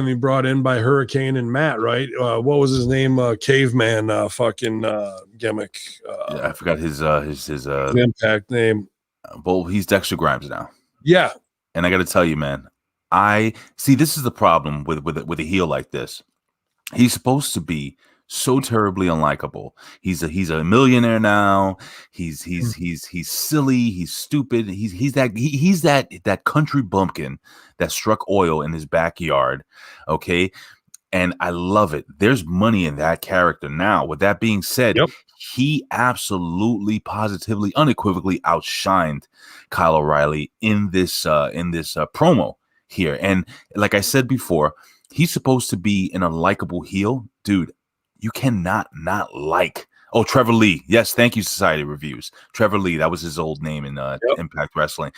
he brought in by Hurricane and Matt, right? What was his name? Caveman fucking gimmick. I forgot his Impact name. Well, he's Dexter Grimes now. Yeah. And I got to tell you, man, I see this is the problem with a heel like this. He's supposed to be so terribly unlikable. He's a millionaire now. He's silly. He's stupid. He's that country bumpkin that struck oil in his backyard. Okay. And I love it. There's money in that character. Now, with that being said, he absolutely, positively, unequivocally outshined Kyle O'Reilly in this promo here. And like I said before, he's supposed to be an unlikable heel. Dude, you cannot not like. Oh, Trevor Lee. Yes, thank you, Society Reviews. Trevor Lee, that was his old name in Impact Wrestling.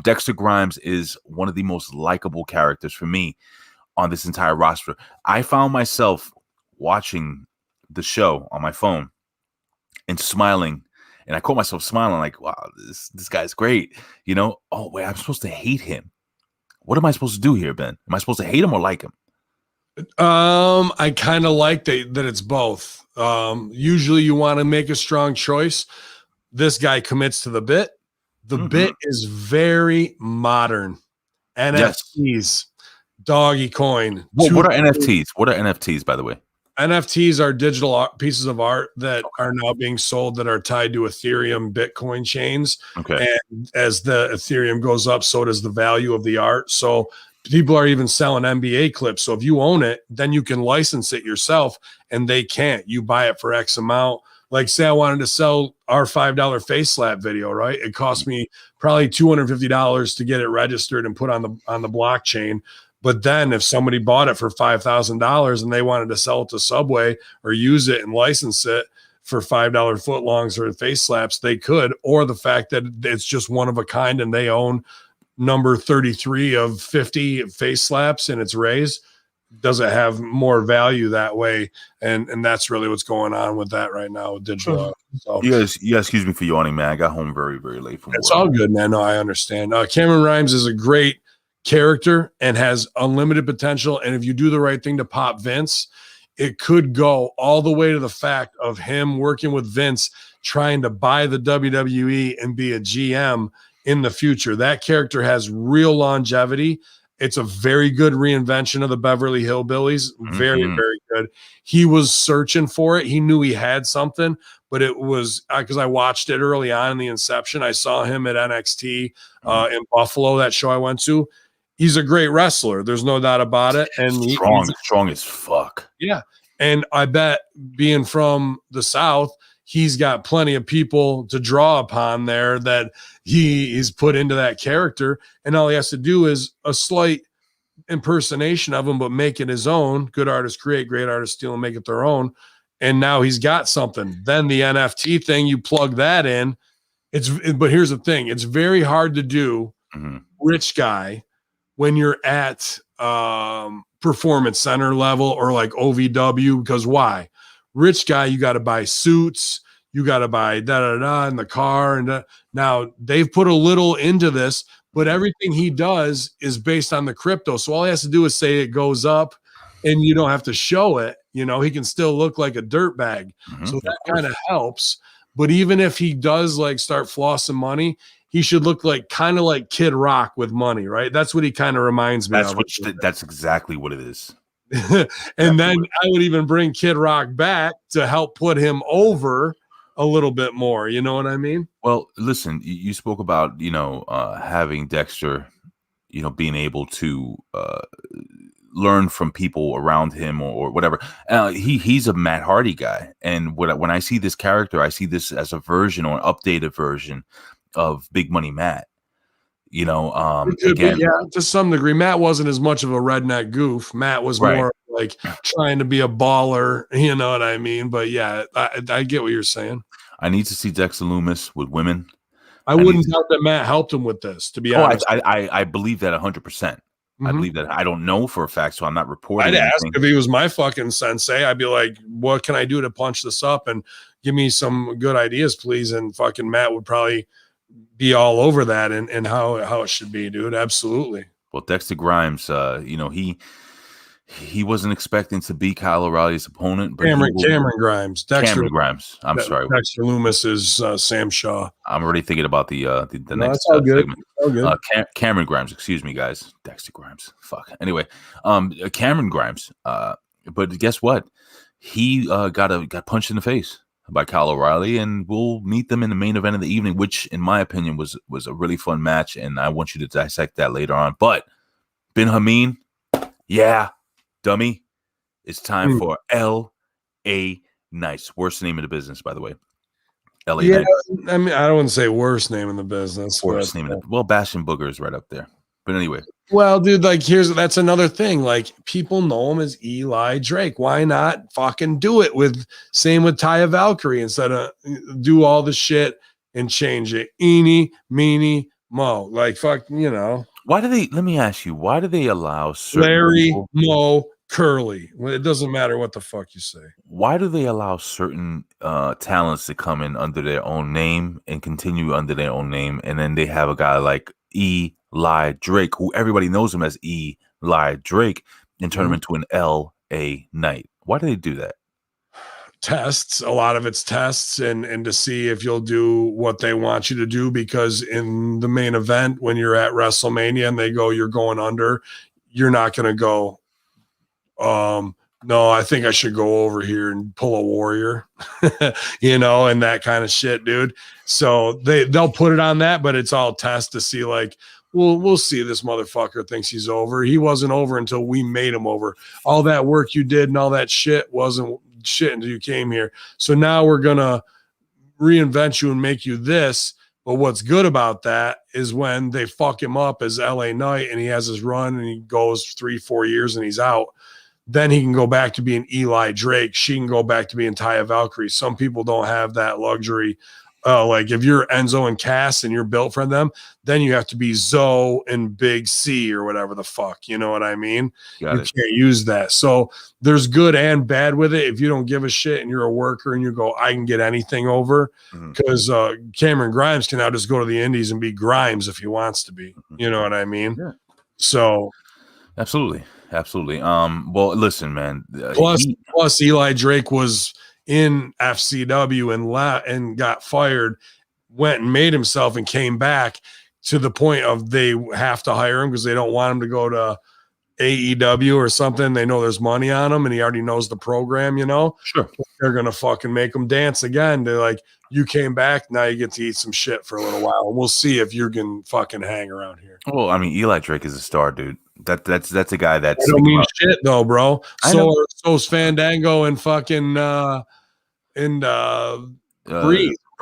Dexter Grimes is one of the most likable characters for me on this entire roster. I found myself watching the show on my phone and smiling, and I caught myself smiling like, wow, this guy's great. Oh, wait, I'm supposed to hate him. What am I supposed to do here, Ben? Am I supposed to hate him or like him? I kind of like that it's both. Usually you want to make a strong choice. This guy commits to the bit. The bit is very modern. Yes. NFTs, doggy coin. What are NFTs? What are NFTs, by the way? NFTs are digital pieces of art that are now being sold that are tied to Ethereum, Bitcoin chains. Okay. And as the Ethereum goes up, so does the value of the art. So people are even selling NBA clips. So if you own it, then you can license it yourself, and they can't. You buy it for X amount. Like, say I wanted to sell our $5 face slap video, right? It cost me probably $250 to get it registered and put on the blockchain. But then if somebody bought it for $5,000 and they wanted to sell it to Subway or use it and license it for $5 footlongs or face slaps, they could. Or the fact that it's just one of a kind and they own number 33 of 50 face slaps and it's raised, does it have more value that way? And that's really what's going on with that right now with digital art. So Yeah, excuse me for yawning, man. I got home very, very late from work. It's all good, man. No, I understand. Cameron Grimes is a great character and has unlimited potential. And if you do the right thing to pop Vince, it could go all the way to the fact of him working with Vince, trying to buy the WWE and be a GM in the future. That character has real longevity. It's a very good reinvention of the Beverly Hillbillies. Very, very good. He was searching for it. He knew he had something, but it was because I watched it early on in the inception. I saw him at NXT in Buffalo, that show I went to. He's a great wrestler. There's no doubt about it. And strong as fuck. Yeah. And I bet being from the South, he's got plenty of people to draw upon there that he's put into that character. And all he has to do is a slight impersonation of him, but make it his own. Good artists create, great artists steal and make it their own. And now he's got something. Then the NFT thing, you plug that in. But here's the thing. It's very hard to do rich guy when you're at performance center level or like OVW, because why? Rich guy, you got to buy suits, you got to buy in the car, and now they've put a little into this, but everything he does is based on the crypto. So all he has to do is say it goes up, and you don't have to show it. You know, he can still look like a dirtbag. So that kind of helps. But even if he does like start flossing money, he should look like kind of like Kid Rock with money, right? That's what he kind of reminds me of. That's exactly what it is. And then I would even bring Kid Rock back to help put him over a little bit more. You know what I mean? Well, listen, you spoke about, having Dexter, being able to learn from people around him or whatever. He's a Matt Hardy guy. And when I see this character, I see this as a version or an updated version of Big Money Matt. Again, to some degree. Matt wasn't as much of a redneck goof. Matt was more like trying to be a baller, you know what I mean? But yeah, I get what you're saying. I need to see Dexter Lumis with women. I wouldn't doubt that Matt helped him with this, to be honest. I believe that 100%. I believe that. I don't know for a fact, so I'm not reporting. I'd ask if he was my fucking sensei. I'd be like, what can I do to punch this up and give me some good ideas, please? And fucking Matt would probably be all over that and how it should be, dude. Absolutely. Well, Dexter Grimes, he wasn't expecting to be Kyle O'Reilly's opponent, but Cameron Grimes. Cameron Grimes. I'm sorry. Dexter Lumis is Sam Shaw. I'm already thinking about the next that's all good. segment. All good. Cameron Grimes, excuse me, guys. Dexter Grimes. Fuck. Anyway, Cameron Grimes. But guess what? He got punched in the face by Kyle O'Reilly, and we'll meet them in the main event of the evening, which, in my opinion, was a really fun match, and I want you to dissect that later on. But Bin Hamin, dummy, it's time for L.A. Nice. Worst name in the business, by the way. L.A. Nice. I mean, I don't want to say worst name in the business. Worst name in the, well, Bash and Booger is right up there. But anyway. Well, dude, like that's another thing. Like, people know him as Eli Drake. Why not fucking do it same with Taya Valkyrie instead of do all the shit and change it? Eeny, meeny, mo. Like, fuck, Let me ask you, why do they allow certain Larry, people, Mo, Curly? Well, it doesn't matter what the fuck you say. Why do they allow certain talents to come in under their own name and continue under their own name, and then they have a guy like Eli Drake, who everybody knows him as Eli Drake, and turn him into an L.A. Knight? Why do they do that? tests. A lot of it's tests and to see if you'll do what they want you to do, because in the main event, when you're at WrestleMania and they go, you're going under, you're not going to go, no, I think I should go over here and pull a warrior, and that kind of shit, dude. So they'll put it on that, but it's all test to see, like, we'll see. This motherfucker thinks he's over. He wasn't over until we made him over. All that work you did and all that shit wasn't shit until you came here. So now we're gonna reinvent you and make you this. But what's good about that is when they fuck him up as LA Knight and he has his run and he goes 3-4 years and he's out, then he can go back to being Eli Drake. She can go back to being Taya Valkyrie. Some people don't have that luxury. Like if you're Enzo and Cass and you're built for them, then you have to be Zoe and Big C or whatever the fuck. You know what I mean? You can't use that. So there's good and bad with it. If you don't give a shit and you're a worker and you go, I can get anything over, because Cameron Grimes can now just go to the Indies and be Grimes if he wants to be. You know what I mean? Yeah. So absolutely. Well, listen, man. Plus Eli Drake was in FCW and got fired, went and made himself and came back, to the point of they have to hire him because they don't want him to go to AEW or something. They know there's money on him and he already knows the program, Sure. They're going to fucking make him dance again. They're like, you came back, now you get to eat some shit for a little while. And we'll see if you can fucking hang around here. Well, I mean, Eli Drake is a star, dude. That's a guy that's. I don't mean shit though, bro. So's Fandango and fucking Breeze.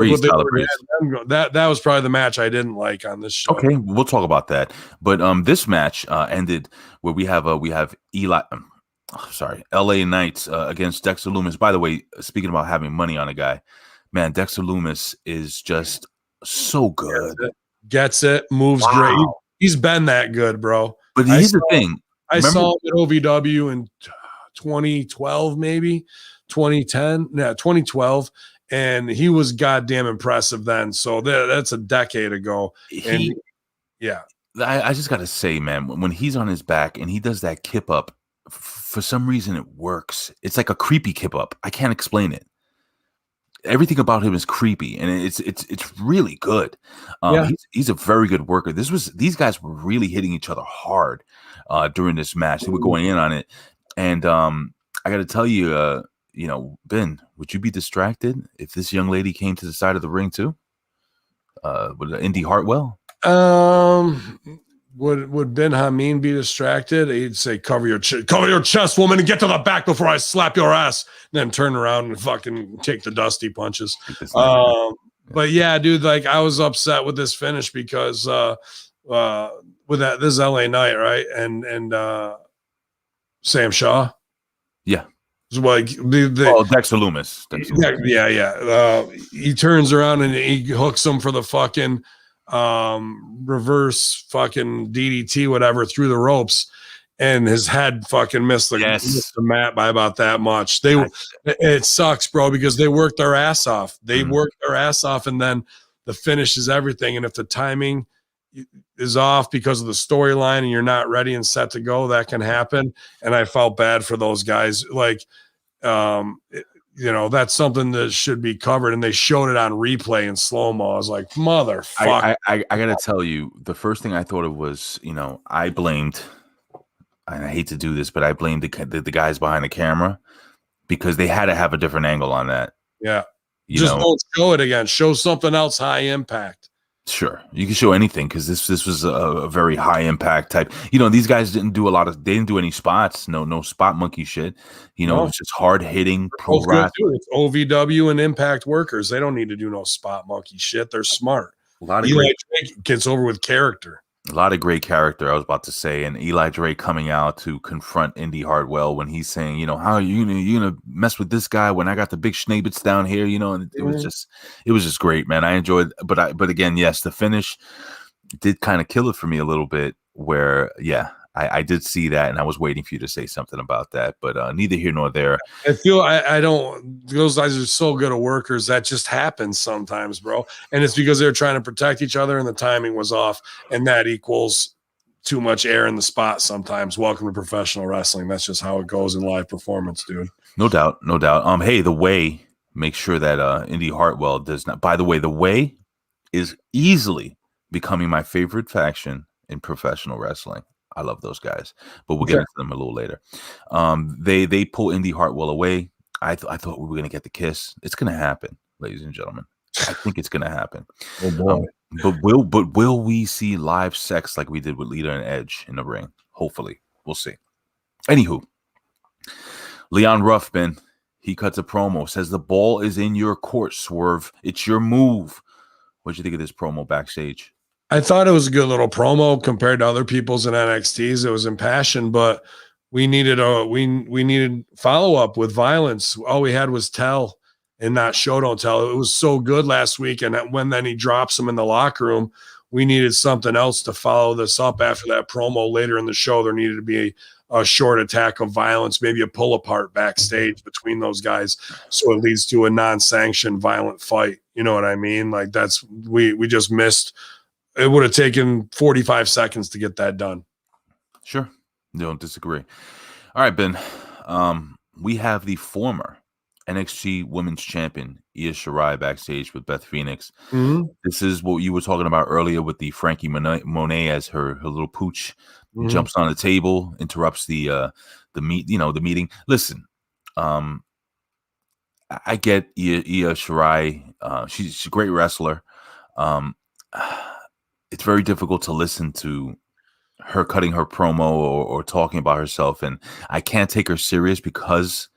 That was probably the match I didn't like on this show. Okay, we'll talk about that. But this match ended where we have LA Knights against Dexter Lumis. By the way, speaking about having money on a guy, man, Dexter Lumis is just so good. Gets it, moves great. He's been that good, bro. But here's the thing. I saw him at OVW in 2012, maybe 2010. Yeah, 2012. And he was goddamn impressive then. So that's a decade ago. I just got to say, man, when he's on his back and he does that kip up, for some reason it works. It's like a creepy kip up. I can't explain it. Everything about him is creepy, and it's really good. He's a very good worker. These guys were really hitting each other hard during this match. They were going in on it, and I got to tell you, Ben, would you be distracted if this young lady came to the side of the ring too? With Indy Hartwell? Would Ben Hamin be distracted? He'd say, cover your chest, woman, and get to the back before I slap your ass. And then turn around and fucking take the dusty punches. But yeah, dude, like I was upset with this finish because with this is LA Knight, right? And Sam Shaw. Yeah. Like Dexter Lumis. Yeah. He turns around and he hooks him for the fucking reverse fucking DDT, whatever, through the ropes, and his head fucking missed the mat by about that much. It sucks, bro, because they worked their ass off. And then the finish is everything. And if the timing is off because of the storyline and you're not ready and set to go, that can happen. And I felt bad for those guys. Like, that's something that should be covered. And they showed it on replay in slow-mo. I was like, motherfucker. I got to tell you, the first thing I thought of was, I blamed, and I hate to do this, but I blamed the guys behind the camera because they had to have a different angle on that. Yeah. Don't show it again. Show something else high impact. Sure, you can show anything because this was a very high impact type. These guys didn't do they didn't do any spots, no spot monkey shit. It's just hard hitting pro wrestling. It's OVW and Impact workers. They don't need to do no spot monkey shit. They're smart. A lot of Eli Drake gets over with character. A lot of great character, I was about to say, and Eli Drake coming out to confront Indy Hartwell when he's saying, how are you gonna mess with this guy when I got the big schnabbits down here, and it was just great, man. I enjoyed, but again, yes, the finish did kind of kill it for me a little bit. Where, I did see that, and I was waiting for you to say something about that, but neither here nor there. I feel I don't. Those guys are so good at workers that just happens sometimes, bro. And it's because they're trying to protect each other, and the timing was off, and that equals too much air in the spot sometimes. Welcome to professional wrestling. That's just how it goes in live performance, dude. No doubt, no doubt. Hey, the Way, make sure that Indy Hartwell does not. By the way, the Way is easily becoming my favorite faction in professional wrestling. I love those guys, but we'll get into them a little later. They pull Indy Hartwell away. I thought we were gonna get the kiss. It's gonna happen, ladies and gentlemen. I think it's gonna happen. Oh boy. But will we see live sex like we did with Lita and Edge in the ring? Hopefully, we'll see. Anywho, Leon Ruffman, he cuts a promo, says the ball is in your court, Swerve. It's your move. What'd you think of this promo backstage? I thought it was a good little promo compared to other people's in NXT's. It was impassioned, but we needed we needed follow up with violence. All we had was tell and not show don't tell. It was so good last week, and when then he drops him in the locker room, we needed something else to follow this up after that promo. Later in the show, there needed to be a short attack of violence, maybe a pull apart backstage between those guys, so it leads to a non-sanctioned violent fight. You know what I mean? Like that's we just missed. It would have taken 45 seconds to get that done. Sure. Don't disagree. All right, Ben. We have the former NXT Women's Champion, Io Shirai, backstage with Beth Phoenix. Mm-hmm. This is what you were talking about earlier with the Frankie Monet as her little pooch jumps on the table, interrupts the meeting. Listen, I get Io Shirai. She's a great wrestler. It's very difficult to listen to her cutting her promo or talking about herself, and I can't take her serious because,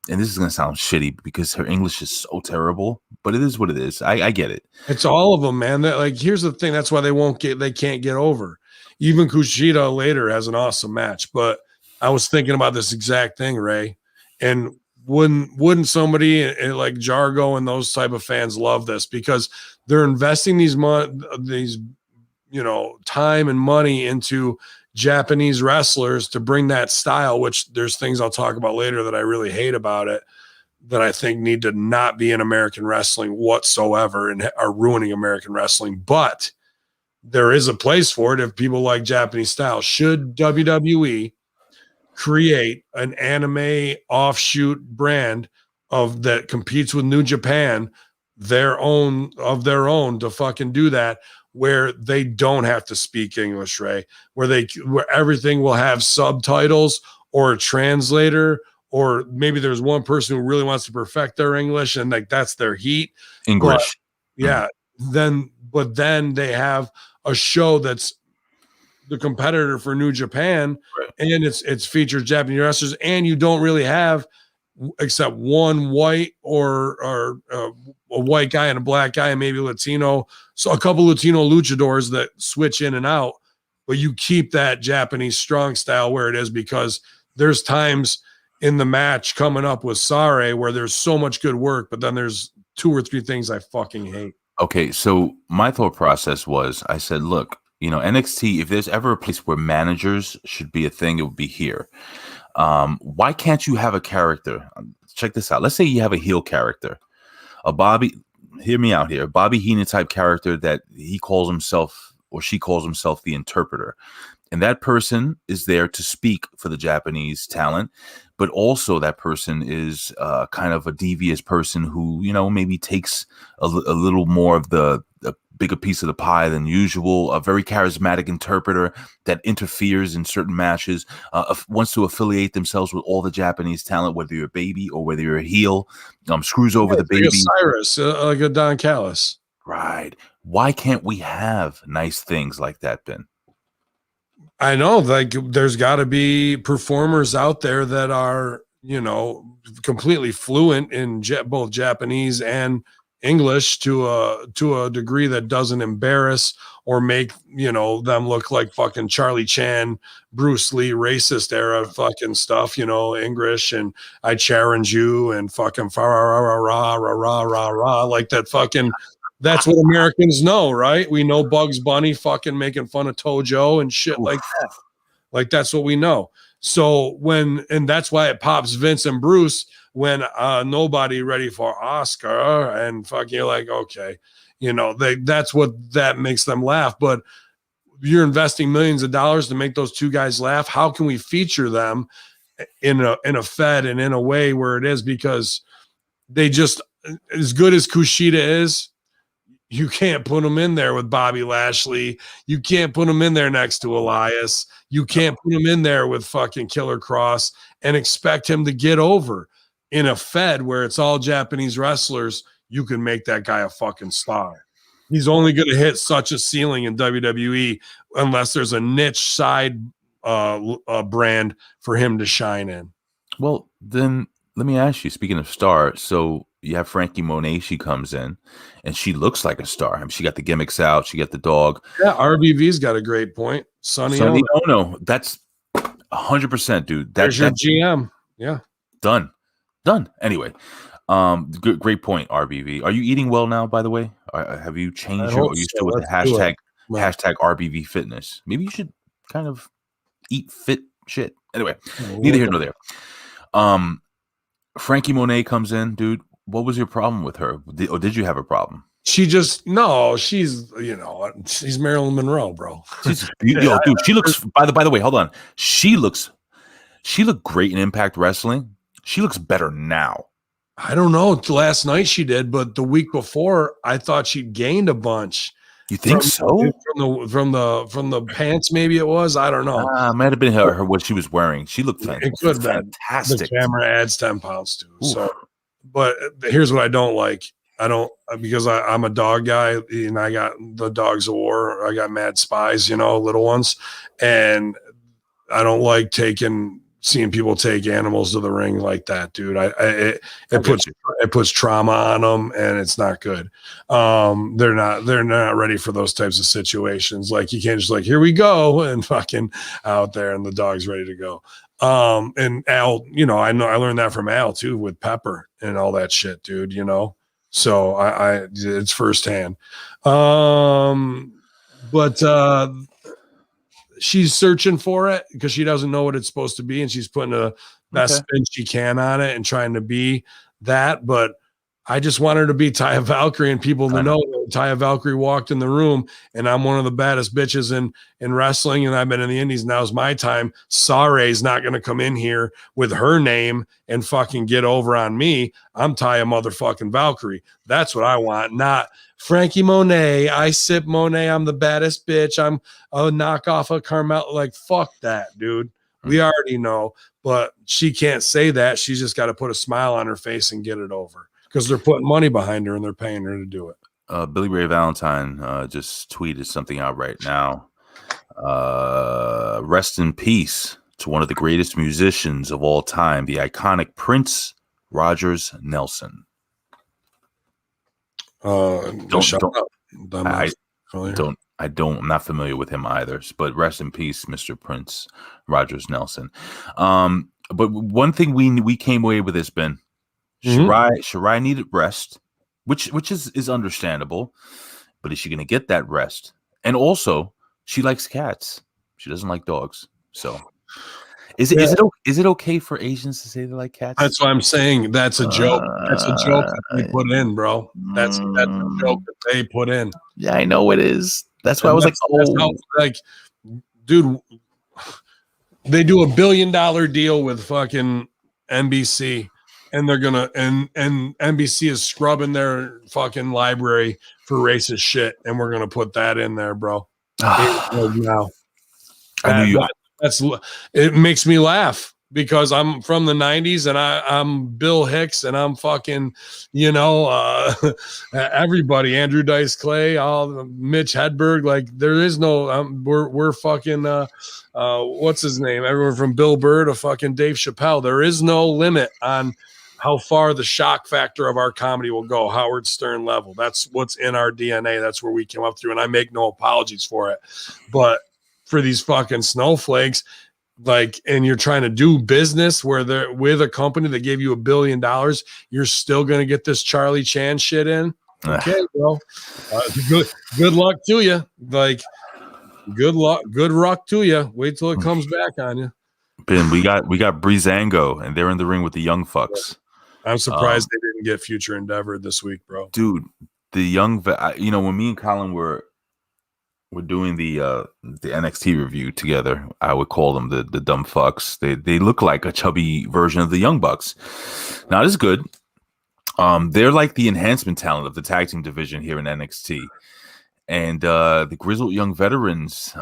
and this is going to sound shitty because her English is so terrible, but it is what it is. I get it. It's all of them, man. Like, here's the thing. That's why they can't get over. Even Kushida later has an awesome match, but I was thinking about this exact thing, Ray, and wouldn't somebody like Jargo and those type of fans love this because they're investing these time and money into Japanese wrestlers to bring that style, which there's things I'll talk about later that I really hate about it, that I think need to not be in American wrestling whatsoever and are ruining American wrestling. But there is a place for it if people like Japanese style. Should WWE create an anime offshoot brand that competes with New Japan, their own to fucking do that, where they don't have to speak English, Ray, where everything will have subtitles or a translator, or maybe there's one person who really wants to perfect their English and like that's their heat. English. But, yeah. Then they have a show that's the competitor for New Japan, right, and it's features Japanese wrestlers, and you don't really have except one white or a white guy and a black guy and maybe Latino, so a couple Latino luchadors that switch in and out, but you keep that Japanese strong style where it is, because there's times in the match coming up with Sare where there's so much good work, but then there's 2 or 3 things I fucking hate. Okay, so my thought process was, I said, look, NXT, if there's ever a place where managers should be a thing, it would be here. Why can't you have a character? Check this out. Let's say you have a heel character, hear me out here, Bobby Heenan type character that he calls himself or she calls himself the interpreter. And that person is there to speak for the Japanese talent, but also that person is kind of a devious person who, maybe takes a little more of the bigger piece of the pie than usual, a very charismatic interpreter that interferes in certain matches, wants to affiliate themselves with all the Japanese talent, whether you're a baby or whether you're a heel, screws over the baby. Like a Cyrus, like a Don Callis. Right. Why can't we have nice things like that, Ben? I know, like there's got to be performers out there that are, completely fluent in both Japanese and English to a degree that doesn't embarrass or make them look like fucking Charlie Chan, Bruce Lee, racist era fucking stuff, English and I challenge you and fucking rah like that fucking. That's what Americans know, right? We know Bugs Bunny fucking making fun of Tojo and shit like that. Like that's what we know. So and that's why it pops Vince and Bruce when nobody ready for Oscar and fuck, you're like, okay, that's what that makes them laugh. But you're investing millions of dollars to make those two guys laugh. How can we feature them in a Fed and in a way where it is, because they just, as good as Kushida is, you can't put him in there with Bobby Lashley. You can't put him in there next to Elias. You can't put him in there with fucking Killer Cross and expect him to get over. In a Fed where it's all Japanese wrestlers, you can make that guy a fucking star. He's only going to hit such a ceiling in WWE unless there's a niche side brand for him to shine in. Well, then let me ask you, speaking of star, so you have Frankie Monet, she comes in and she looks like a star. I mean, she got the gimmicks out, she got the dog. Yeah, RBV's got a great point. Sonny Ono. That's 100%, dude. There's your GM. Yeah. Done. Anyway, great point, RBV. Are you eating well now, by the way? Have you changed or are you still with the hashtag RBV fitness? Maybe you should kind of eat fit shit. Anyway, neither here nor there. Frankie Monet comes in, dude. What was your problem with her? Or did you have a problem? She's Marilyn Monroe, bro. Dude, she looks, by the way, hold on. She looked great in Impact Wrestling. She looks better now. I don't know. Last night she did, but the week before I thought she'd gained a bunch. You think so? From the pants, maybe it was. I don't know. Might have been her what she was wearing. She looked fantastic. It could have been. The camera adds 10 pounds too. Oof. So, but here's what I don't like. Because I'm a dog guy and I got the dogs of war. I got Mad Spies, little ones, and I don't like seeing people take animals to the ring like that, dude. It puts trauma on them, and it's not good. They're not ready for those types of situations. Like, you can't just like, here we go, and fucking out there, and the dog's ready to go. And Al, I learned that from Al too with Pepper and all that shit, dude. So I it's firsthand. But she's searching for it because she doesn't know what it's supposed to be, and she's putting the best spin she can on it and trying to be that. But I just want her to be Taya Valkyrie, and people to know that Taya Valkyrie walked in the room, and I'm one of the baddest bitches in wrestling, and I've been in the indies. Now's my time. Sare's not going to come in here with her name and fucking get over on me. I'm Taya motherfucking Valkyrie. That's what I want, not Frankie Monet. I sip Monet. I'm the baddest bitch. I'm a knockoff of Carmel. Like, fuck that, dude. We already know, but she can't say that. She's just got to put a smile on her face and get it over, because they're putting money behind her and they're paying her to do it. Billy Ray Valentine just tweeted something out right now. Rest in peace to one of the greatest musicians of all time, the iconic Prince Rogers Nelson. I'm not familiar with him either, but rest in peace, Mr. Prince Rogers Nelson. But one thing we came away with this, Ben. Shirai needed rest, which is understandable, but is she going to get that rest? And also, she likes cats. She doesn't like dogs. So, is it okay for Asians to say they like cats? That's what I'm saying. That's a joke. That's a joke that they put in, bro. That's a joke that they put in. Yeah, I know it is. That's why I was dude, they do $1 billion deal with fucking NBC. And they're gonna and NBC is scrubbing their fucking library for racist shit, and we're gonna put that in there, bro. Now, it makes me laugh because I'm from the 90s and I'm Bill Hicks and I'm fucking, everybody, Andrew Dice Clay, Mitch Hedberg, like there is no, we're fucking, what's his name? Everyone from Bill Burr to fucking Dave Chappelle. There is no limit on how far the shock factor of our comedy will go. Howard Stern level. That's what's in our DNA. That's where we came up through. And I make no apologies for it, but for these fucking snowflakes, and you're trying to do business where they're with a company that gave you $1 billion, you're still going to get this Charlie Chan shit in. Okay, bro. Good luck to you. Good luck to you. Wait till it comes back on you. Ben, we got Breezango, and they're in the ring with the Young Fucks. I'm surprised they didn't get Future Endeavor this week, bro. Dude, the young, when me and Colin were we're doing the NXT review together. I would call them the dumb fucks. They look like a chubby version of the Young Bucks. Not as good. They're like the enhancement talent of the tag team division here in NXT. And the grizzled young veterans,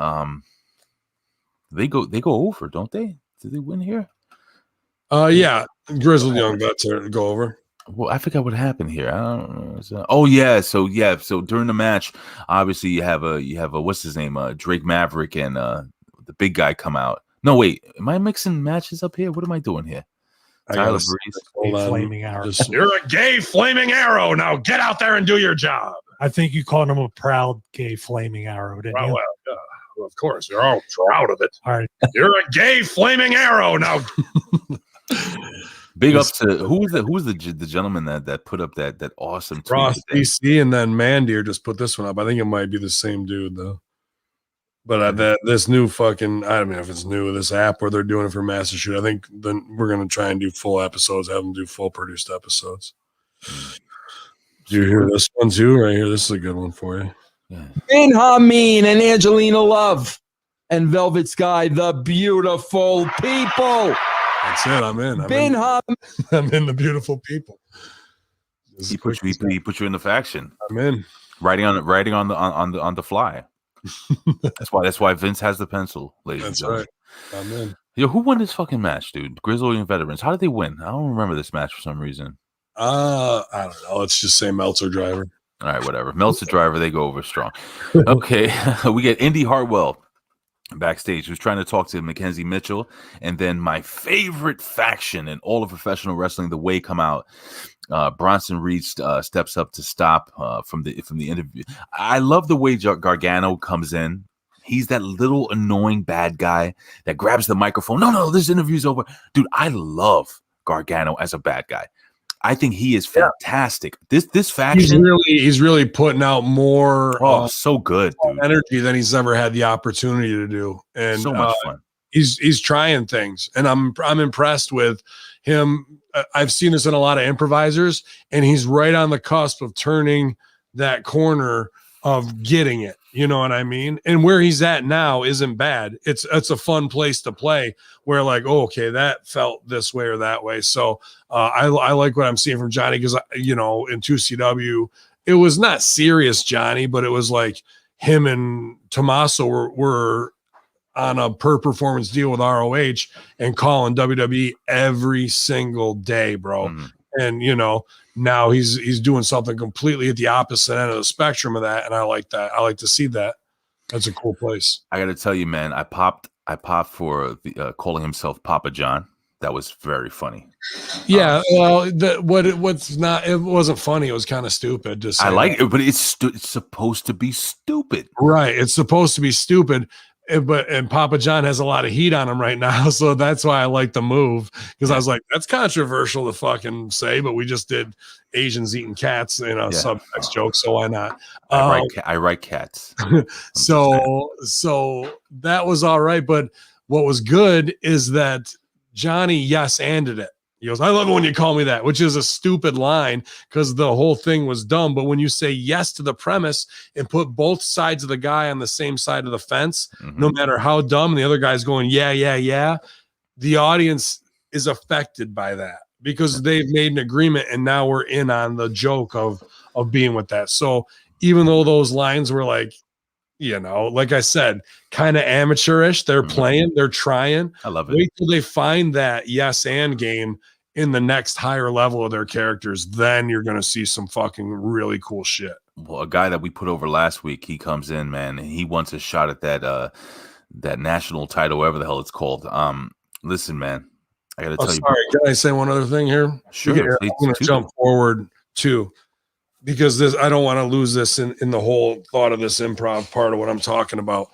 they go over, don't they? Did they win here? Yeah, grizzled young vets go over. Well, I forgot what happened here. I don't know. So during the match, obviously you have a what's his name? Drake Maverick and the big guy come out. No, wait, am I mixing matches up here? What am I doing here? Tyler Breeze. Flaming Arrow. You're a gay flaming arrow. Now get out there and do your job. I think you called him a proud gay flaming arrow, didn't you? Well, of course, you're all proud of it. All right. You're a gay flaming arrow. Now Big up to who was the gentleman that put up that awesome tweet Ross DC, and then Mandir just put this one up. I think it might be the same dude though. But this new fucking, I don't know if it's new, this app where they're doing it for Master Shoot. I think then we're gonna try and do full episodes, have them do full produced episodes. Do you hear this one too? Right here, this is a good one for you. Yeah. Bin Hamin and Angelina Love and Velvet Sky, the beautiful people. That's it. I'm in. Bin Hamin. I'm in the beautiful people. He put you in the faction. I'm in. Writing on the fly. That's why Vince has the pencil, ladies and gentlemen. Right. I'm in. Yo, who won this fucking match, dude? Grizzled and Veterans. How did they win? I don't remember this match for some reason. I don't know. Let's just say Meltzer driver. All right, whatever. Meltzer driver, they go over strong. Okay, we get Indy Hartwell backstage, who's trying to talk to Mackenzie Mitchell, and then my favorite faction in all of professional wrestling, the Way, come out. Bronson Reed steps up to stop from the interview. I love the way Gargano comes in. He's that little annoying bad guy that grabs the microphone. No, this interview's over. Dude, I love Gargano as a bad guy. I think he is fantastic. This faction, he's really putting out more so good, dude. Energy than he's ever had the opportunity to do, and so much fun. He's trying things, and I'm impressed with him. I've seen this in a lot of improvisers, and he's right on the cusp of turning that corner of getting it. You know what I mean? And where he's at now isn't bad. It's a fun place to play where like, oh, okay, that felt this way or that way. So I like what I'm seeing from Johnny because, in 2CW, it was not serious Johnny, but it was like him and Tommaso were on a per performance deal with ROH and calling WWE every single day, bro. Mm-hmm. And, now he's doing something completely at the opposite end of the spectrum of that. And I like that. I like to see that. That's a cool place. I got to tell you, man, I popped for the calling himself Papa John. That was very funny. Yeah. Well, it wasn't funny. It was kind of stupid. I like it, but it's supposed to be stupid. Right. It's supposed to be stupid. And Papa John has a lot of heat on him right now, so that's why I like the move, because I was like, that's controversial to fucking say, but we just did Asians eating cats in a subtext joke, so why not? I write cats. So that was all right, but what was good is that Johnny yes-anded it. He goes, I love it when you call me that, which is a stupid line because the whole thing was dumb. But when you say yes to the premise and put both sides of the guy on the same side of the fence, no matter how dumb, and the other guy's going, yeah, the audience is affected by that because they've made an agreement and now we're in on the joke of being with that. So even though those lines were like, like I said, kind of amateurish, they're playing, they're trying. I love it. Wait till they find that yes and game in the next higher level of their characters. Then you're going to see some fucking really cool shit. Well, a guy that we put over last week, he comes in, man, and he wants a shot at that national title, whatever the hell it's called. Listen, man, I got to tell you. Sorry, can I say one other thing here? Sure. Yeah, I'm going to jump forward too. Because I don't want to lose this in the whole thought of this improv part of what I'm talking about.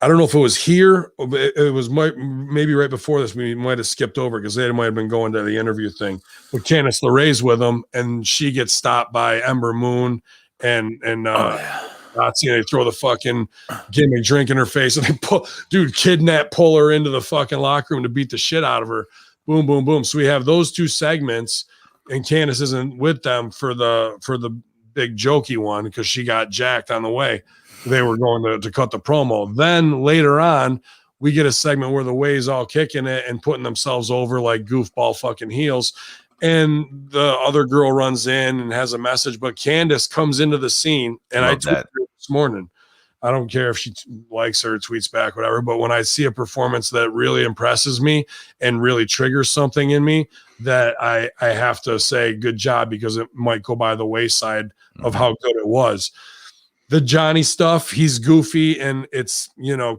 I don't know if it was here, it was maybe right before this. We might have skipped over because they might have been going to the interview thing with Candice LeRae's with them, and she gets stopped by Ember Moon and Nazi, and they throw the fucking gimmick drink in her face, and they pull her into the fucking locker room to beat the shit out of her. Boom, boom, boom. So we have those two segments. And Candice isn't with them for the big jokey one because she got jacked on the way. they were going to cut the promo. Then later on, we get a segment where the Way's all kicking it and putting themselves over like goofball fucking heels. And the other girl runs in and has a message, but Candace comes into the scene, and I tweeted her this morning. I don't care if she likes her, tweets back, whatever. But when I see a performance that really impresses me and really triggers something in me, that I have to say good job, because it might go by the wayside of how good it was. The Johnny stuff, he's goofy and it's,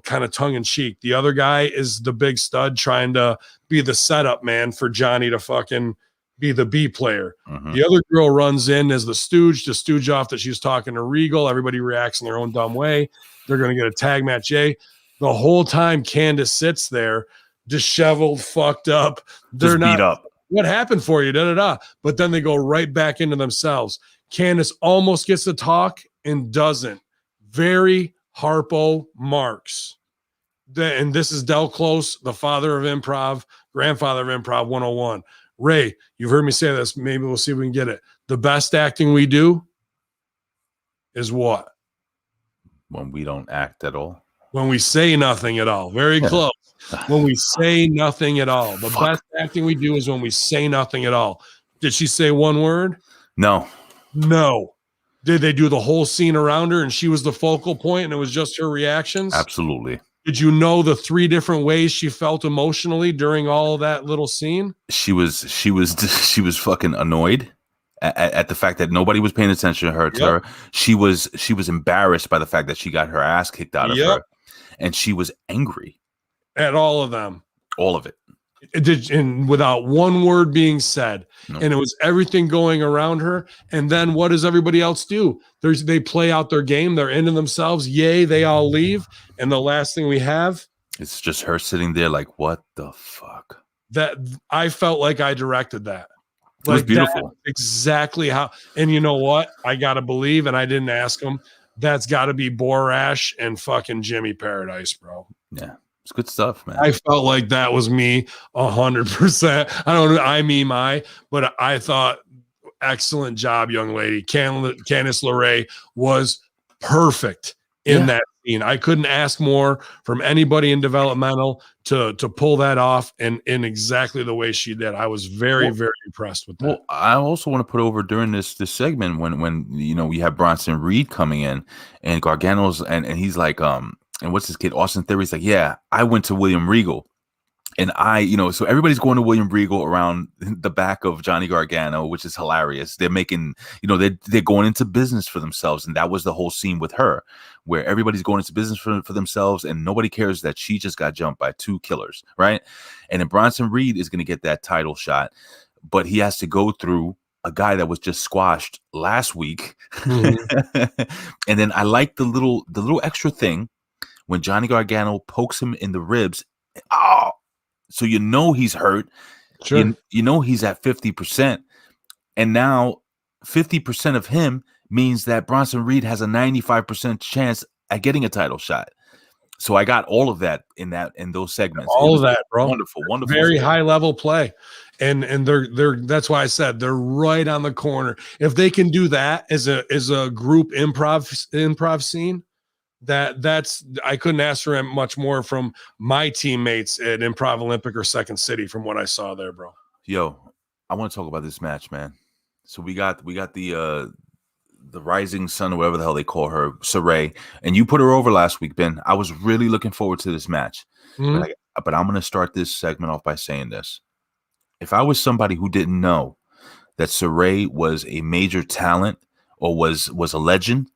kind of tongue in cheek. The other guy is the big stud trying to be the setup man for Johnny to fucking be the B player. The other girl runs in as the stooge to stooge off that she's talking to Regal. Everybody reacts in their own dumb way. They're going to get a tag match. The whole time Candace sits there disheveled, fucked up. They're not beat up. What happened for you? But then they go right back into themselves. Candace almost gets to talk and doesn't. Very Harpo Marx. And this is Del Close, the father of improv, grandfather of improv 101. Ray, you've heard me say this. Maybe we'll see if we can get it. The best acting we do is what? When we don't act at all. When we say nothing at all. Very close. When we say nothing at all. The best acting we do is when we say nothing at all. Did she say one word? No. Did they do the whole scene around her and she was the focal point and it was just her reactions? Absolutely. Did you know the 3 different ways she felt emotionally during all of that little scene? She was fucking annoyed at the fact that nobody was paying attention to her. She was embarrassed by the fact that she got her ass kicked out of her, and she was angry at all of them. All of it. And without one word being said. And it was everything going around her. And then what does everybody else do? They play out their game. They're into themselves. Yay, they all leave. And the last thing we have, it's just her sitting there like, what the fuck? That I felt like I directed that. It was beautiful. Exactly how. And you know what? I got to believe, and I didn't ask him, that's got to be Borash and fucking Jimmy Paradise, bro. Yeah. It's good stuff, man. I felt like that was me 100%. I don't know. But I thought, excellent job, young lady. Candice LeRae was perfect in that scene. I couldn't ask more from anybody in developmental to pull that off in exactly the way she did. I was very, very impressed with that. Well, I also want to put over during this segment when we have Bronson Reed coming in and Gargano's and he's like, and what's his kid? Austin Theory's like, yeah, I went to William Regal. And so everybody's going to William Regal around the back of Johnny Gargano, which is hilarious. They're making, they're going into business for themselves. And that was the whole scene with her, where everybody's going into business for themselves and nobody cares that she just got jumped by 2 killers, right? And then Bronson Reed is going to get that title shot, but he has to go through a guy that was just squashed last week. And then I like the little extra thing when Johnny Gargano pokes him in the ribs. Oh, so he's hurt. Sure. He's at 50%. And now 50% of him means that Bronson Reed has a 95% chance at getting a title shot. So I got all of that in those segments. All of that, bro. Wonderful. Very high level play. And they're that's why I said they're right on the corner. If they can do that as a group improv scene, that's I couldn't ask for much more from my teammates at Improv Olympic or Second City from what I saw there, bro. Yo, I want to talk about this match, man. So we got the rising sun or whatever the hell they call her, Saray, and you put her over last week, Ben. I was really looking forward to this match. But I'm going to start this segment off by saying this. If I was somebody who didn't know that Saray was a major talent or was a legend,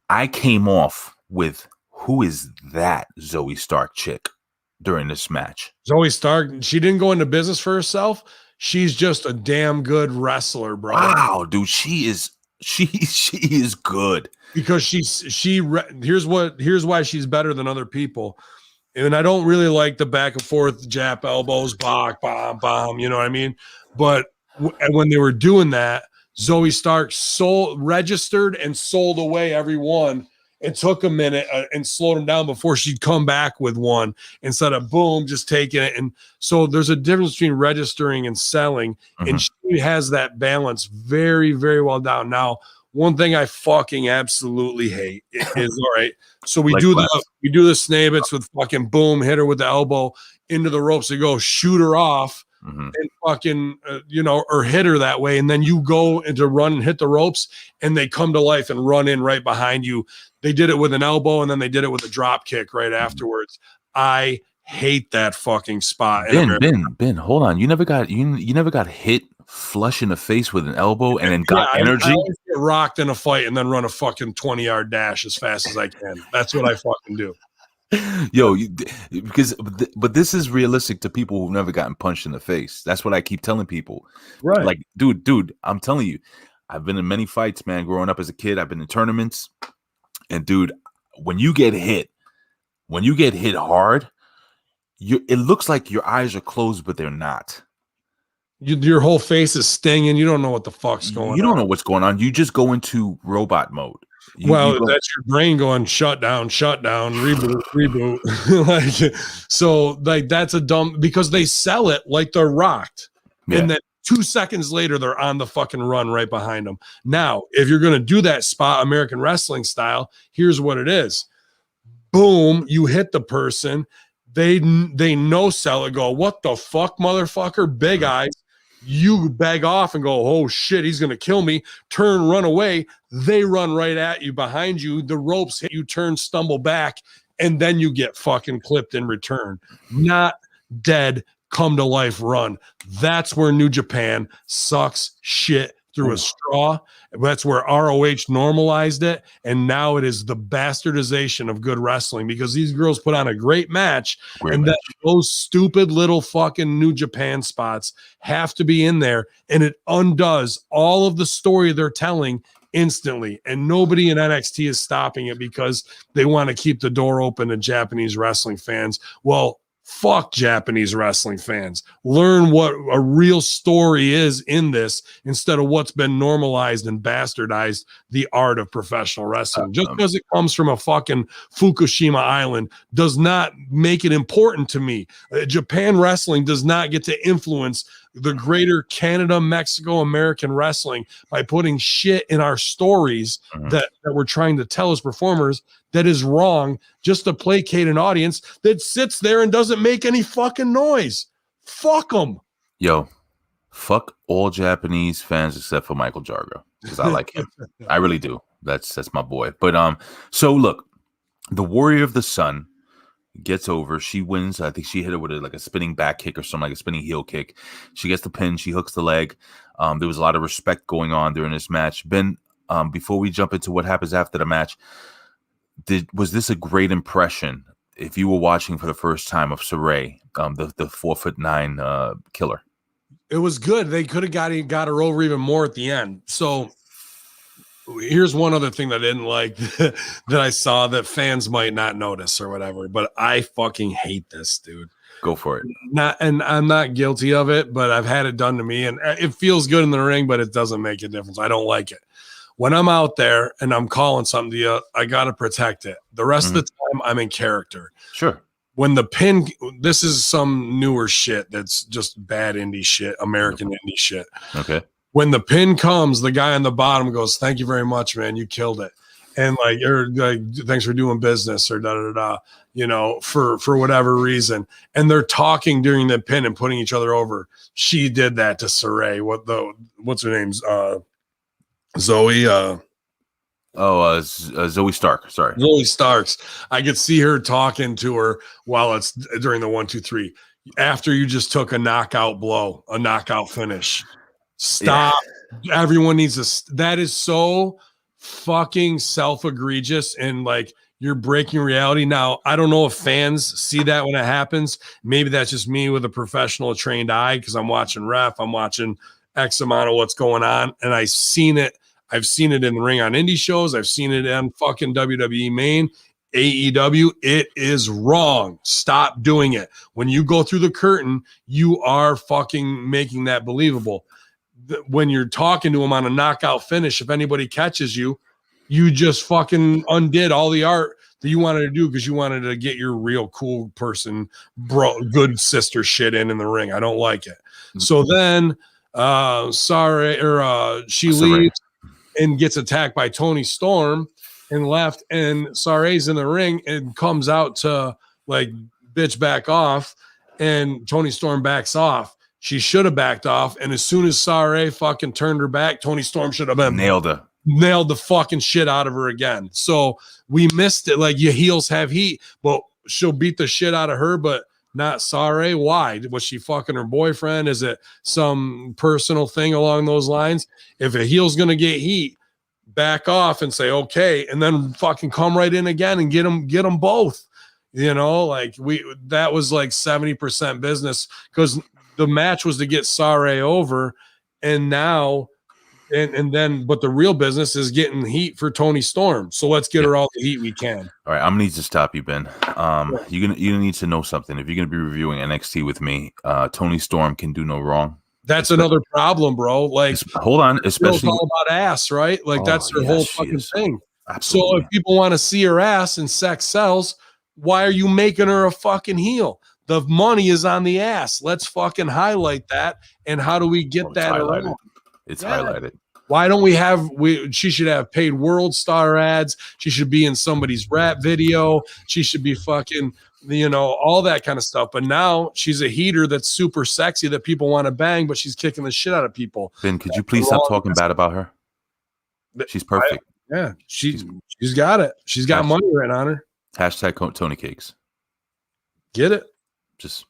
I came off with, who is that Zoe Stark chick during this match? Zoe Stark, she didn't go into business for herself. She's just a damn good wrestler, bro. Wow, dude, she is good. Because here's why she's better than other people. And I don't really like the back and forth jab elbows, bach, bomb, bomb, you know what I mean? But when they were doing that, Zoe Stark registered and sold away every one. It took a minute and slowed him down before she'd come back with one instead of boom, just taking it. And so there's a difference between registering and selling. And she has that balance very, very well down. Now, One thing I fucking absolutely hate is all right. So we Like do what? the Snabits with fucking boom, hit her with the elbow into the ropes. They go shoot her off and fucking or hit her that way, and then you go into run and hit the ropes, and they come to life and run in right behind you. They did it with an elbow, and then they did it with a drop kick right afterwards. I hate that fucking spot. Ben, hold on. You never got hit flush in the face with an elbow and then got energy. I always get rocked in a fight and then run a fucking 20-yard dash as fast as I can. That's what I fucking do. Yo, but this is realistic to people who've never gotten punched in the face. That's what I keep telling people. Right. Like, dude, I'm telling you, I've been in many fights, man. Growing up as a kid, I've been in tournaments, and dude, when you get hit hard, it looks like your eyes are closed, but they're not. Your whole face is stinging. You don't know what the fuck's going on. You don't know what's going on. You just go into robot mode. That's your brain going shut down, reboot. That's a dumb, because they sell it like they're rocked. Yeah. And then 2 seconds later, they're on the fucking run right behind them. Now, if you're going to do that spot American wrestling style, here's what it is. Boom, you hit the person. They no sell it, go, what the fuck, motherfucker? Big eyes. You beg off and go, oh shit, he's gonna kill me. Turn, run away. They run right at you, behind you. The ropes hit you, turn, stumble back, and then you get fucking clipped in return. Not dead, come to life, run. That's where New Japan sucks shit through a straw. That's where ROH normalized it, and now it is the bastardization of good wrestling, because these girls put on a great match, then those stupid little fucking New Japan spots have to be in there, and it undoes all of the story they're telling instantly, and nobody in NXT is stopping it because they want to keep the door open to Japanese wrestling fans. Well, fuck Japanese wrestling fans. Learn what a real story is in this, instead of what's been normalized and bastardized the art of professional wrestling. Just because it comes from a fucking Fukushima island does not make it important to me. Japan wrestling does not get to influence the greater Canada, Mexico, American wrestling by putting shit in our stories that we're trying to tell as performers that is wrong, just to placate an audience that sits there and doesn't make any fucking noise. Fuck them. Yo, fuck all Japanese fans except for Michael Jargo, because I like him. I really do. That's my boy. But so look, the Warrior of the Sun gets over. She wins. I think she hit her with a spinning back kick or something, like a spinning heel kick. She gets the pin. She hooks the leg. There was a lot of respect going on during this match. Ben, before we jump into what happens after the match, was this a great impression if you were watching for the first time of Saray, the 4'9" killer? It was good. They could have got her over even more at the end. So here's one other thing that I didn't like that I saw that fans might not notice or whatever, but I fucking hate this, dude. Go for it. And I'm not guilty of it, but I've had it done to me, and it feels good in the ring, but it doesn't make a difference. I don't like it. When I'm out there and I'm calling something to you, I got to protect it. The rest of the time, I'm in character. Sure. When the pin, this is some newer shit that's just bad indie shit, American indie shit. Okay. When the pin comes, the guy on the bottom goes, "Thank you very much, man. You killed it." And thanks for doing business, or for whatever reason. And they're talking during the pin and putting each other over. She did that to Saray. What's her name's? Zoe. Zoe Stark. Sorry. Zoe Starks. I could see her talking to her while it's during the 1, 2, 3. After you just took a knockout blow, a knockout finish. Stop. Yeah. Everyone needs that is so fucking self-egregious, and you're breaking reality. Now, I don't know if fans see that when it happens. Maybe that's just me with a professional trained eye, because I'm watching ref, I'm watching X amount of what's going on, and I've seen it in the ring on indie shows. I've seen it on fucking WWE main, AEW. It is wrong. Stop doing it. When you go through the curtain, you are fucking making that believable. When you're talking to them on a knockout finish, if anybody catches you, you just fucking undid all the art that you wanted to do, because you wanted to get your real cool person, good sister shit in the ring. I don't like it. So then, she leaves. and gets attacked by Tony Storm and left, and Sare's in the ring and comes out to like bitch back off, and Tony Storm backs off. She should have backed off, and as soon as Sare fucking turned her back, Tony Storm should have been nailed the fucking shit out of her again. So we missed it. Like, your heels have heat, but she'll beat the shit out of her, but not Sare. Why? Was she fucking her boyfriend? Is it some personal thing along those lines? If a heel's gonna get heat, back off and say okay, and then fucking come right in again and get them both. You know, like that was like 70% business, because the match was to get Sare over, and now and then but the real business is getting heat for Tony Storm. So let's get her all the heat we can. All right, I'm gonna need to stop you, Ben. You're gonna need to know something. If you're gonna be reviewing NXT with me, Tony Storm can do no wrong. That's another problem, bro. Like, hold on, especially it's all about ass, right? Like, that's her whole fucking thing. Absolutely. So if people want to see her ass and sex sells, why are you making her a fucking heel? The money is on the ass. Let's fucking highlight that. And how do we get that around? It's highlighted. Why don't we have she should have paid world star ads. She should be in somebody's rap video. She should be fucking, you know, all that kind of stuff. But now she's a heater that's super sexy that people want to bang, but she's kicking the shit out of people. Ben, could you please stop talking bad about her? She's perfect. She's got it. She's got money right on her. Hashtag Tony Cakes. Get it? Just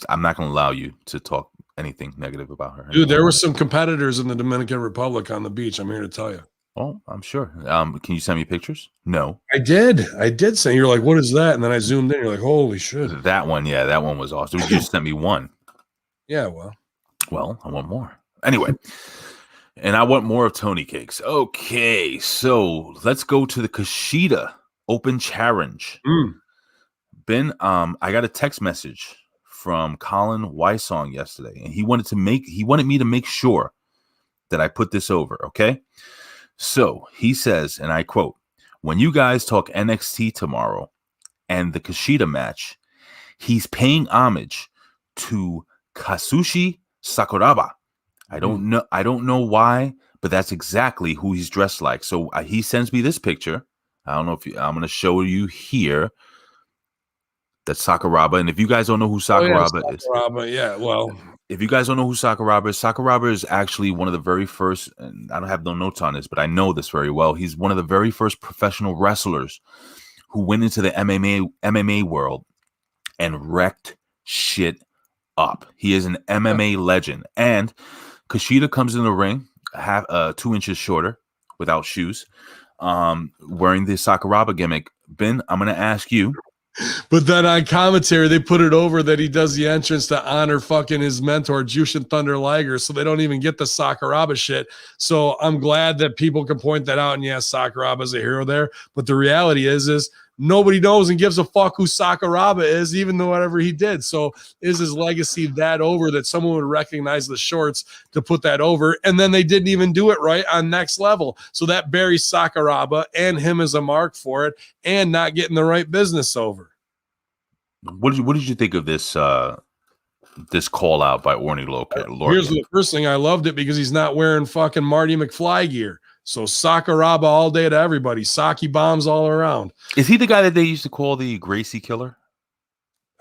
I'm not going to allow you to talk anything negative about her. Dude, there were some competitors in the Dominican Republic on the beach. I'm here to tell you. Oh, I'm sure. Can you send me pictures? No. I did say, you're like, what is that? And then I zoomed in. You're like, holy shit. That one, yeah, that one was awesome. You just sent me one. Yeah, well, I want more. Anyway, and I want more of Tony Cakes. Okay, so let's go to the Kushida Open Challenge. Ben, I got a text message from Colin Wysong yesterday, and he wanted me to make sure that I put this over. Okay. So he says, and I quote, "When you guys talk NXT tomorrow and the Kushida match, he's paying homage to Kazushi Sakuraba. I don't know why, but that's exactly who he's dressed like." So he sends me this picture. I don't know if I'm going to show you here. That's Sakuraba. And if you guys don't know who Sakuraba is. Yeah, well. If you guys don't know who Sakuraba is actually one of the very first, and I don't have no notes on this, but I know this very well. He's one of the very first professional wrestlers who went into the MMA world and wrecked shit up. He is an MMA legend. And Kushida comes in the ring 2 inches shorter, without shoes, wearing the Sakuraba gimmick. Ben, I'm going to ask you. But then on commentary, they put it over that he does the entrance to honor fucking his mentor, Jushin Thunder Liger. So they don't even get the Sakuraba shit. So I'm glad that people can point that out. And yes, Sakuraba's a hero there. But the reality is nobody knows and gives a fuck who Sakuraba is, even though whatever he did. So is his legacy that over that someone would recognize the shorts to put that over? And then they didn't even do it right on Next Level. So that buries Sakuraba and him as a mark for it and not getting the right business over. What did you think of this this call out by Orny Lorcan? Here's the first thing. I loved it because he's not wearing fucking Marty McFly gear. So Sakuraba all day to everybody. Saki bombs all around. Is he the guy that they used to call the Gracie Killer?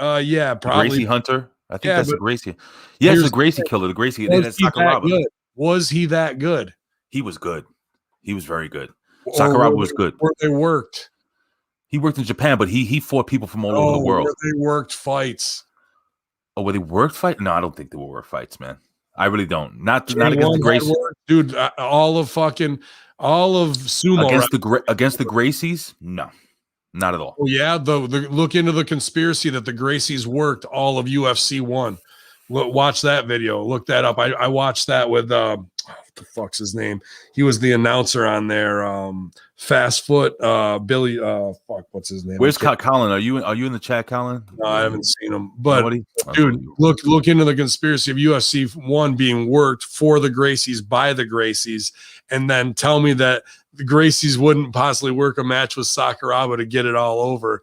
Yeah, probably. Gracie Hunter? I think that's the Gracie. Yeah, it's the Gracie Killer. The Gracie. That's Sakuraba. Was he that good? He was good. He was very good. Sakuraba was good. Where they worked. He worked in Japan, but he fought people from all over the world. Where they worked fights. Oh, where they worked fights? No, I don't think they were work fights, man. I really don't. Not against the Gracies, dude. All of sumo against the Gracies. No, not at all. Oh, yeah, the look into the conspiracy that the Gracies worked all of UFC 1. Watch that video. Look that up. I watched that with what the fuck's his name? He was the announcer on there. Fast Foot. Billy. What's his name? Where's Colin? Are you in the chat, Colin? No, I haven't seen him. But dude, look into the conspiracy of UFC 1 being worked for the Gracies by the Gracies, and then tell me that the Gracies wouldn't possibly work a match with Sakuraba to get it all over.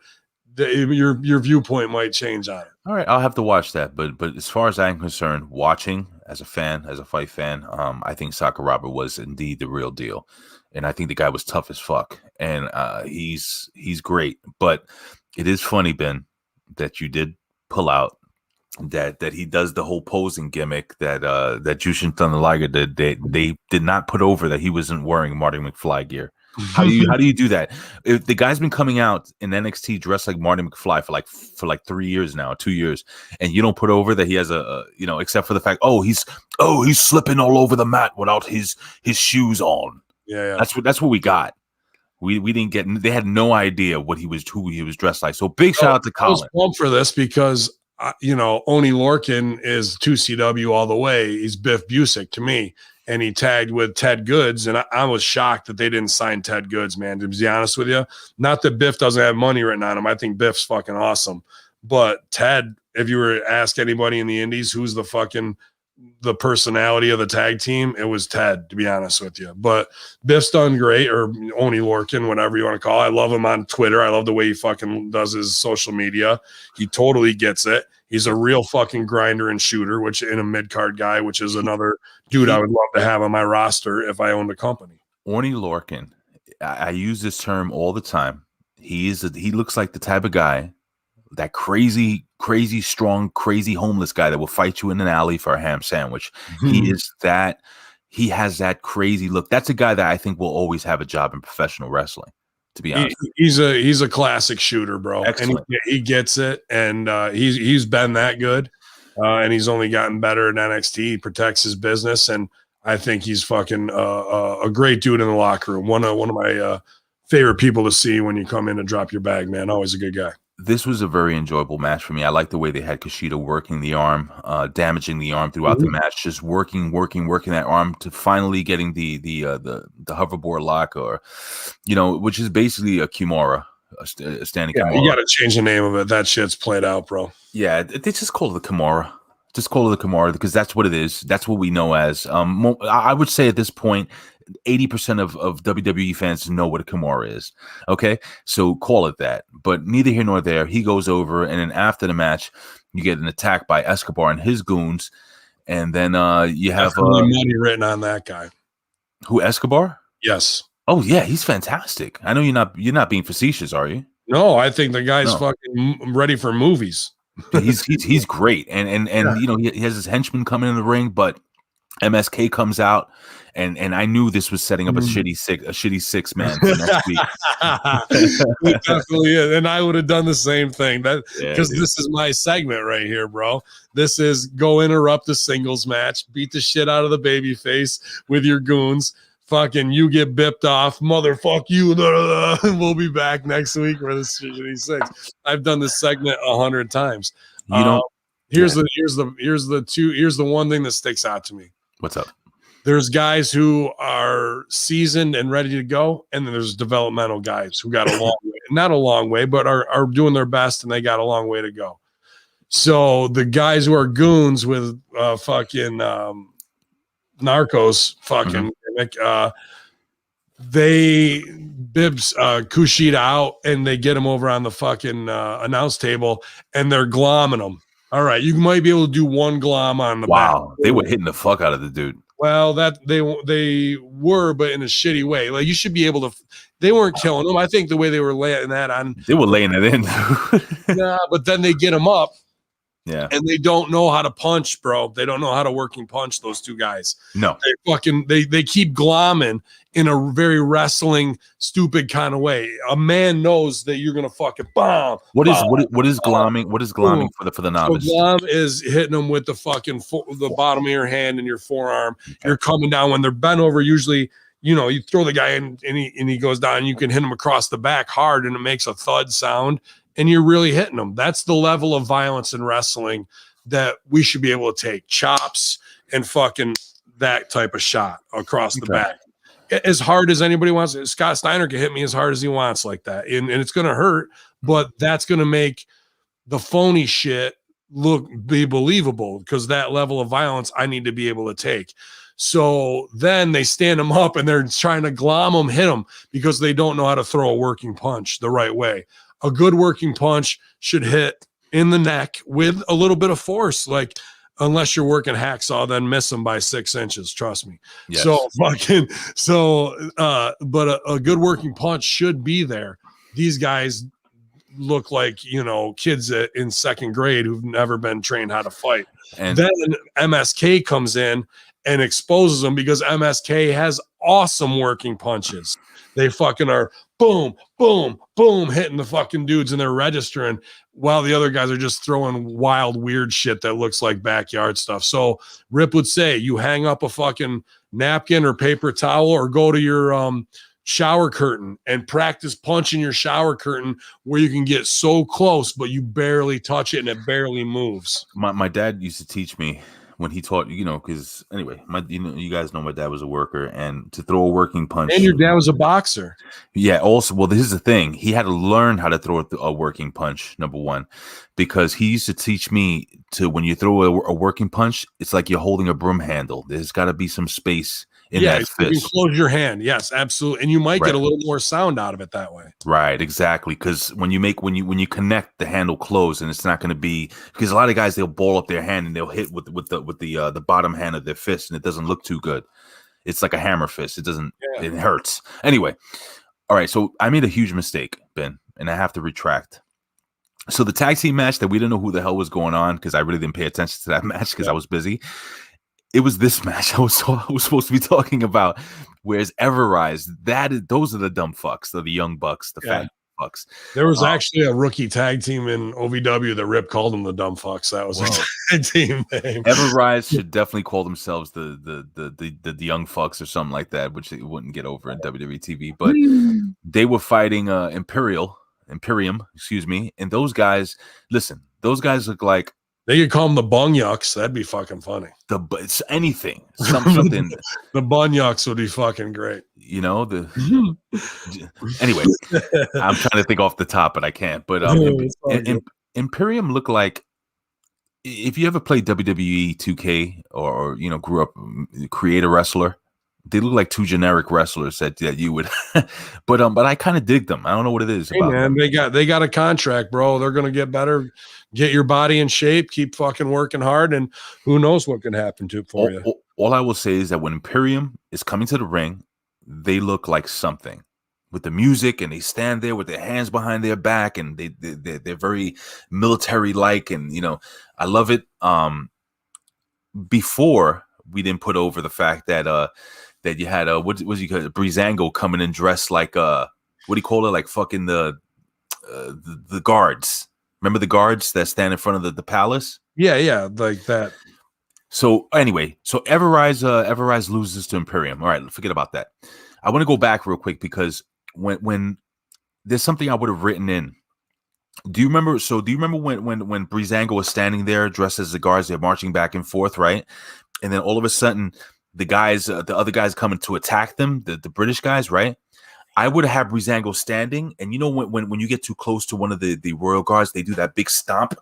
Your viewpoint might change on it. All right, I'll have to watch that. But as far as I'm concerned, watching as a fan, as a fight fan, I think Sakuraba was indeed the real deal, and I think the guy was tough as fuck, and he's great. But it is funny, Ben, that you did pull out that he does the whole posing gimmick that Jushin Thunder Liger did. They did not put over that he wasn't wearing Marty McFly gear. How do you do that? If the guy's been coming out in NXT dressed like Marty McFly for like 3 years now, 2 years, and you don't put over that he has a except for the fact he's slipping all over the mat without his shoes on. Yeah. That's what we got. We didn't get. They had no idea who he was dressed like. So big shout out to Colin. I was pumped for this because Oni Lorcan is 2CW all the way. He's Biff Busick to me. And he tagged with Ted Goods, and I was shocked that they didn't sign Ted Goods, man, to be honest with you. Not that Biff doesn't have money written on him. I think Biff's fucking awesome. But Ted, if you were to ask anybody in the indies who's the personality of the tag team, it was Ted, to be honest with you. But Biff's done great, or Oni Lorcan, whatever you want to call it. I love him on Twitter. I love the way he fucking does his social media. He totally gets it. He's a real fucking grinder and shooter, which in a mid-card guy, which is another dude I would love to have on my roster if I owned a company. Orny Lorcan, I use this term all the time. He looks like the type of guy, that crazy, strong, crazy homeless guy that will fight you in an alley for a ham sandwich. He is that. He has that crazy look. That's a guy that I think will always have a job in professional wrestling. To be honest, he's a classic shooter, bro. Excellent. And he gets it, and he's been that good, and he's only gotten better in NXT. He protects his business, and I think he's fucking a great dude in the locker room. One of my favorite people to see when you come in to drop your bag, man. Always a good guy. This was a very enjoyable match for me. I like the way they had Kushida working the arm, damaging the arm throughout the match, just working that arm to finally getting the hoverboard lock, or which is basically a Kimura, a standing Kimura. You got to change the name of it. That shit's played out, bro. Yeah, they just call it the Kimura. Just call it the Kimura because that's what it is. That's what we know as. I would say at this point, 80% of WWE fans know what a Kimura is. Okay, so call it that. But neither here nor there. He goes over, and then after the match, you get an attack by Escobar and his goons, and then you have money written on that guy. Who, Escobar? Yes. Oh yeah, he's fantastic. I know you're not being facetious, are you? No, I think the guy's fucking ready for movies. he's great, and he has his henchmen coming in the ring, but MSK comes out, and I knew this was setting up a shitty 6-man for next week. It definitely is, and I would have done the same thing. Because this is my segment right here, bro. This is go interrupt the singles match, beat the shit out of the babyface with your goons. Fucking you get bipped off, motherfuck you. We'll be back next week for the shitty 6. I've done this segment 100 times. Here's the one thing that sticks out to me. What's up? There's guys who are seasoned and ready to go, and then there's developmental guys who got a long way. Not a long way, but are doing their best, and they got a long way to go. So the guys who are goons with fucking narcos fucking they bibs Kushida out, and they get him over on the fucking announce table, and they're glomming him. All right, you might be able to do one glom on the back. They were hitting the fuck out of the dude. Well, that they were, but in a shitty way. Like you should be able to. They weren't killing him. I think the way they were laying that on, they were laying it in. Yeah, but then they get him up. Yeah, and they don't know how to punch, bro. They don't know how to working punch. Those two guys. No, they keep glomming in a very wrestling, stupid kind of way. A man knows that you're gonna fucking bomb. What is glomming? What is glomming for the novice? So glom is hitting them with the fucking the bottom of your hand and your forearm. Okay. You're coming down when they're bent over. Usually, you throw the guy in and he goes down. You can hit him across the back hard, and it makes a thud sound. And you're really hitting them. That's the level of violence in wrestling that we should be able to take. Chops and fucking that type of shot across the back. As hard as anybody wants. Scott Steiner can hit me as hard as he wants like that. And it's going to hurt, but that's going to make the phony shit be believable because that level of violence I need to be able to take. So then they stand him up and they're trying to glom him, hit him because they don't know how to throw a working punch the right way. A good working punch should hit in the neck with a little bit of force. Like unless you're working hacksaw, then miss them by 6 inches. Trust me. Yes. But a good working punch should be there. These guys look like, kids in second grade who've never been trained how to fight. And then MSK comes in and exposes them because MSK has awesome working punches. They fucking are boom, boom, boom, hitting the fucking dudes and they're registering while the other guys are just throwing wild, weird shit that looks like backyard stuff. So Rip would say, you hang up a fucking napkin or paper towel or go to your shower curtain and practice punching your shower curtain where you can get so close, but you barely touch it and it barely moves. My dad used to teach me when he taught, because anyway, you guys know my dad was a worker, and to throw a working punch. And your dad was a boxer. Yeah. Also, well, this is the thing. He had to learn how to throw a working punch, number one, because he used to teach me when you throw a working punch, it's like you're holding a broom handle. There's got to be some space in that fist. You can close your hand. Yes, absolutely. And you might get a little more sound out of it that way. Right, exactly. Because when you connect the handle closed, and it's not going to be, because a lot of guys, they'll ball up their hand and they'll hit with the bottom hand of their fist, and it doesn't look too good. It's like a hammer fist. It doesn't. Yeah. It hurts. Anyway, all right. So I made a huge mistake, Ben, and I have to retract. So the tag team match that we didn't know who the hell was going on, because I really didn't pay attention to that match because I was busy. It was this match I was supposed to be talking about. Whereas Everrise, those are the dumb fucks, the young bucks, the fat fucks. There was actually a rookie tag team in OVW that Rip called them the dumb fucks. That was a tag team name. Everrise should definitely call themselves the young fucks or something like that, which they wouldn't get over in WWE TV. But they were fighting Imperium, excuse me, and those guys. Listen, those guys look like. They could call them the Bunyucks. That'd be fucking funny. It's anything. Something. The Bunyucks would be fucking great. Anyway, I'm trying to think off the top, but I can't. But Imperium look like, if you ever played WWE 2K or grew up create a wrestler, they look like two generic wrestlers that you would. but I kind of dig them. I don't know what it is. Hey, man, they got a contract, bro. They're gonna get better. Get your body in shape, keep fucking working hard, and who knows what can happen for you. All I will say is that when Imperium is coming to the ring, they look like something with the music, and they stand there with their hands behind their back, and they're very military-like, and I love it. Before we didn't put over the fact that you had what was you call it, Breezango coming in dressed like what do you call it, like fucking the guards. Remember the guards that stand in front of the palace? Yeah, like that. So anyway, Everrise loses to Imperium. All right, forget about that. I want to go back real quick because when there's something I would have written in. Do you remember when Breezango was standing there dressed as the guards? They're marching back and forth, right? And then all of a sudden, the other guys coming to attack them, the British guys, right? I would have had Breezango standing, and when you get too close to one of the royal guards, they do that big stomp.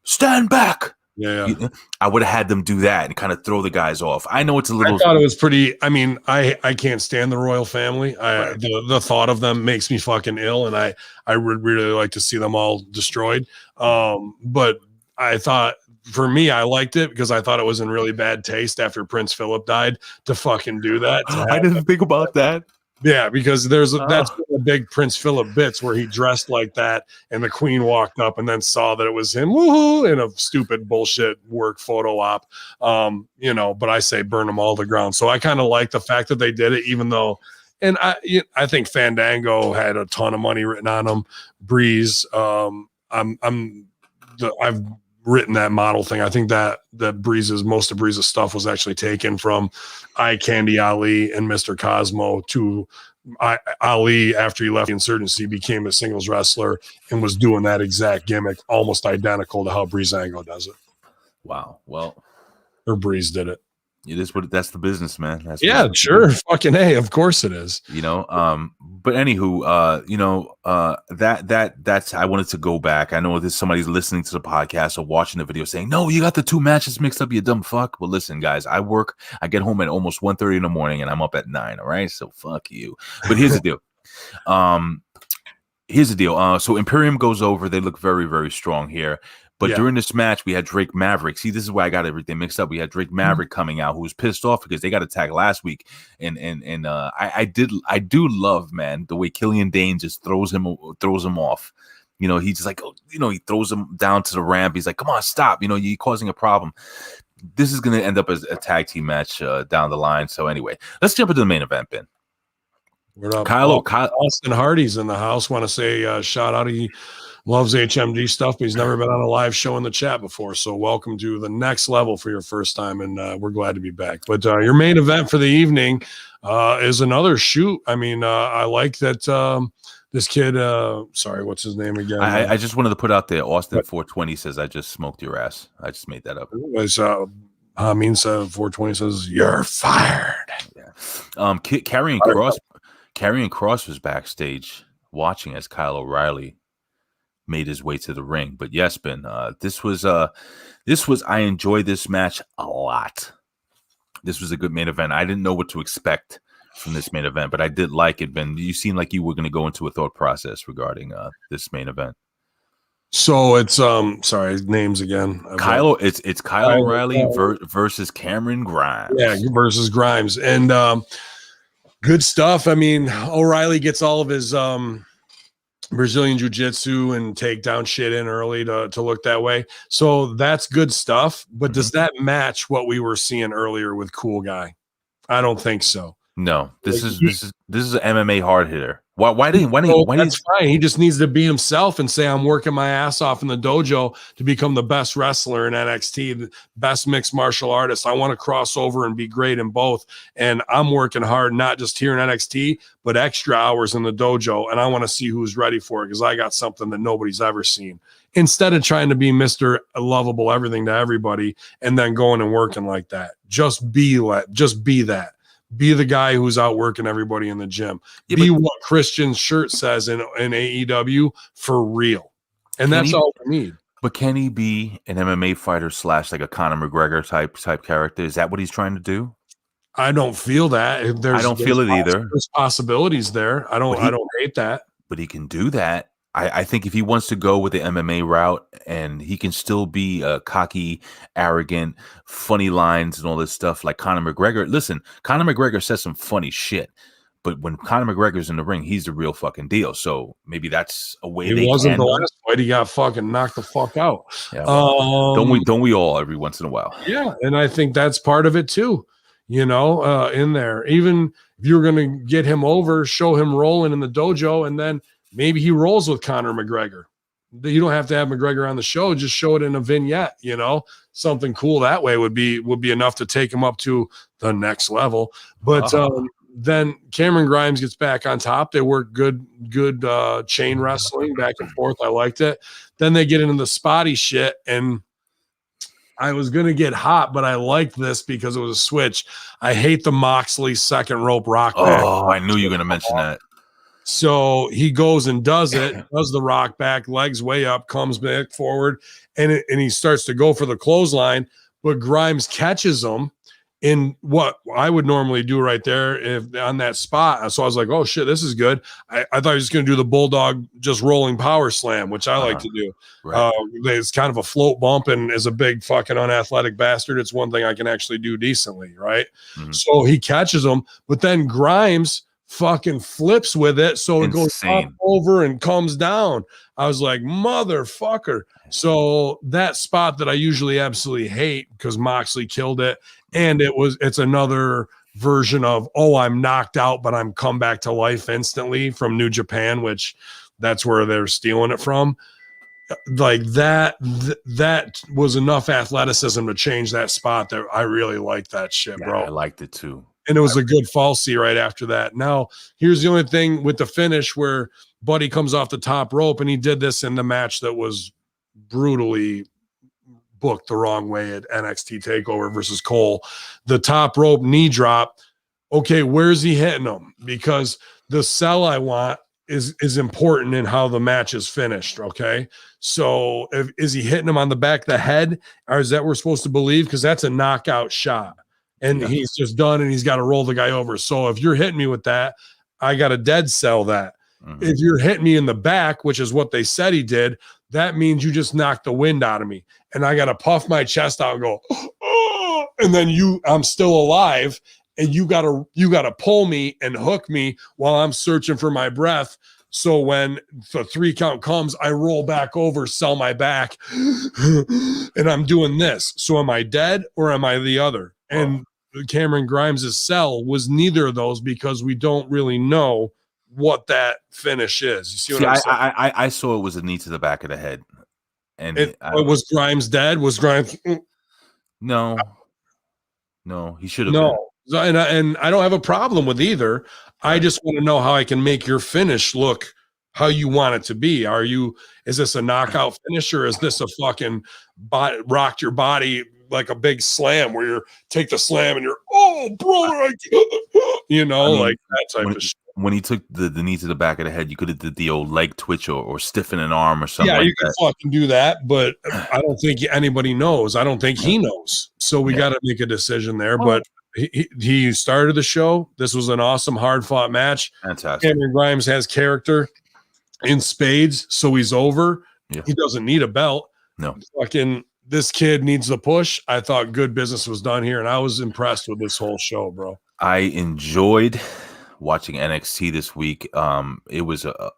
Stand back. Yeah. I would have had them do that and kind of throw the guys off. I know it's a little. I thought it was pretty. I mean, I can't stand the royal family. Right. The thought of them makes me fucking ill, and I would really like to see them all destroyed. But I thought. For me, I liked it because I thought it was in really bad taste after Prince Philip died to fucking do that. I didn't think about that. Yeah, because that's the big Prince Philip bits where he dressed like that and the Queen walked up and then saw that it was him, woohoo, in a stupid bullshit work photo op. But I say burn them all to the ground. So I kind of like the fact that they did it, even though, and I think Fandango had a ton of money written on him. Breeze, I've written that model thing. I think that most of Breeze's stuff was actually taken from Eye Candy Ali and Mr. Cosmo to Ali after he left the Insurgency became a singles wrestler and was doing that exact gimmick, almost identical to how Breezango does it. Wow. Well, or Breeze did it. It is that's the business, man. Sure. Fucking A, of course it is. But anywho, that's I wanted to go back. I know there's somebody's listening to the podcast or watching the video saying, no, you got the two matches mixed up, you dumb fuck. Well, listen, guys, I get home at almost 1:30 in the morning and I'm up at 9. All right. So fuck you. But here's the deal. So Imperium goes over. They look very, very strong here. But Yeah. during this match, we had Drake Maverick. See, this is where I got everything mixed up. We had Drake Maverick coming out, who was pissed off because they got attacked last week. And I do love, man, the way Killian Dane just throws him off. You know, he's just like, you know, he throws him down to the ramp. He's like, come on, stop. You know, you're causing a problem. This is going to end up as a tag team match down the line. So anyway, let's jump into the main event, Ben. We're up. Kyle Austin Hardy's in the house. Want to say shout out. He loves HMD stuff, but he's never been on a live show in the chat before. So welcome to the next level for your first time, and we're glad to be back. But your main event for the evening is another shoot. I mean, I like that this kid. Sorry, what's his name again? I just wanted to put out there. Austin 420 says, "I just smoked your ass." I just made that up. Hamin said 420 says, "You're fired." Yeah. Karrion Kross was backstage watching as Kyle O'Reilly made his way to the ring. But yes, Ben, this was I enjoyed this match a lot. This was a good main event. I didn't know what to expect from this main event, but I did like it, Ben. You seemed like you were going to go into a thought process regarding this main event. So it's sorry, names again. It's Kyle O'Reilly versus Cameron Grimes. Yeah, versus Grimes. And good stuff. I mean, O'Reilly gets all of his Brazilian jiu-jitsu and takedown shit in early to look that way. So that's good stuff. But does that match what we were seeing earlier with Cool Guy? I don't think so. No, this is an MMA hard hitter. Why didn't that's fine. He just needs to be himself and say, I'm working my ass off in the dojo to become the best wrestler in NXT, the best mixed martial artist. I want to cross over and be great in both. And I'm working hard, not just here in NXT, but extra hours in the dojo. And I want to see who's ready for it because I got something that nobody's ever seen. Instead of trying to be Mr. Lovable everything to everybody and then going and working like that. Just be that. Be the guy who's out working everybody in the gym. Be what Christian's shirt says in AEW for real. And that's all we need. But can he be an MMA fighter / like a Conor McGregor type character? Is that what he's trying to do? I don't feel that. I don't feel it either. There's possibilities there. I don't hate that. But he can do that. I think if he wants to go with the MMA route and he can still be cocky, arrogant, funny lines and all this stuff like Conor McGregor. Listen, Conor McGregor says some funny shit, but when Conor McGregor's in the ring, he's the real fucking deal. So maybe that's a way he wasn't the last fight. He got fucking knocked the fuck out. Yeah, well, don't we all every once in a while? Yeah, and I think that's part of it too. You know, in there, even if you're going to get him over, show him rolling in the dojo, and then maybe he rolls with Conor McGregor. You don't have to have McGregor on the show. Just show it in a vignette, you know, something cool that way would be enough to take him up to the next level. But then Cameron Grimes gets back on top. They work good chain wrestling back and forth. I liked it. Then they get into the spotty shit, and I was going to get hot, but I liked this because it was a switch. I hate the Moxley second rope rock back. Oh, I knew you were going to mention that. So he goes and does the rock back, legs way up, comes back forward, and he starts to go for the clothesline, but Grimes catches him in what I would normally do right there if on that spot. So I was like, oh shit, this is good. I thought he was going to do the Bulldog just rolling power slam, which I like to do. Right. It's kind of a float bump, and as a big fucking unathletic bastard, it's one thing I can actually do decently, right? Mm-hmm. So he catches him, but then Grimes fucking flips with it, so it goes up over and comes down. I was like, motherfucker. So that spot that I usually absolutely hate because Moxley killed it, and it's another version of, oh, I'm knocked out, but I'm come back to life instantly from New Japan, which that's where they're stealing it from. Like that was enough athleticism to change that spot. That I really like that shit, bro. I liked it too. And it was a good falsie right after that. Now, here's the only thing with the finish where Buddy comes off the top rope, and he did this in the match that was brutally booked the wrong way at NXT TakeOver versus Cole. The top rope knee drop. Okay, where's he hitting him? Because the sell I want is important in how the match is finished, okay? So is he hitting him on the back of the head, or is that we're supposed to believe? Because that's a knockout shot. And he's just done, and he's got to roll the guy over. So if you're hitting me with that, I got to dead sell that. Mm-hmm. If you're hitting me in the back, which is what they said he did, that means you just knocked the wind out of me. And I got to puff my chest out and go, oh, and then I'm still alive. And you gotta pull me and hook me while I'm searching for my breath. So when the 3 count comes, I roll back over, sell my back, and I'm doing this. So am I dead or am I the other? And Cameron Grimes' cell was neither of those because we don't really know what that finish is. You see what I'm saying? I saw it was a knee to the back of the head. And was Grimes dead? Was Grimes? No, he should have no. Been. And I don't have a problem with either. Right. I just want to know how I can make your finish look how you want it to be. Is this a knockout finish or is this a fucking rocked your body like a big slam where you take the slam and you're, oh, brother, like that type of shit. When he took the knee to the back of the head, you could have did the old leg twitch or stiffen an arm or something. Yeah, you can fucking do that, but I don't think anybody knows. I don't think he knows. So we got to make a decision there. But he started the show. This was an awesome, hard-fought match. Fantastic. Cameron Grimes has character in spades, so he's over. Yeah. He doesn't need a belt. No. Fucking this kid needs the push. I thought good business was done here, and I was impressed with this whole show, bro. I enjoyed watching NXT this week. It was a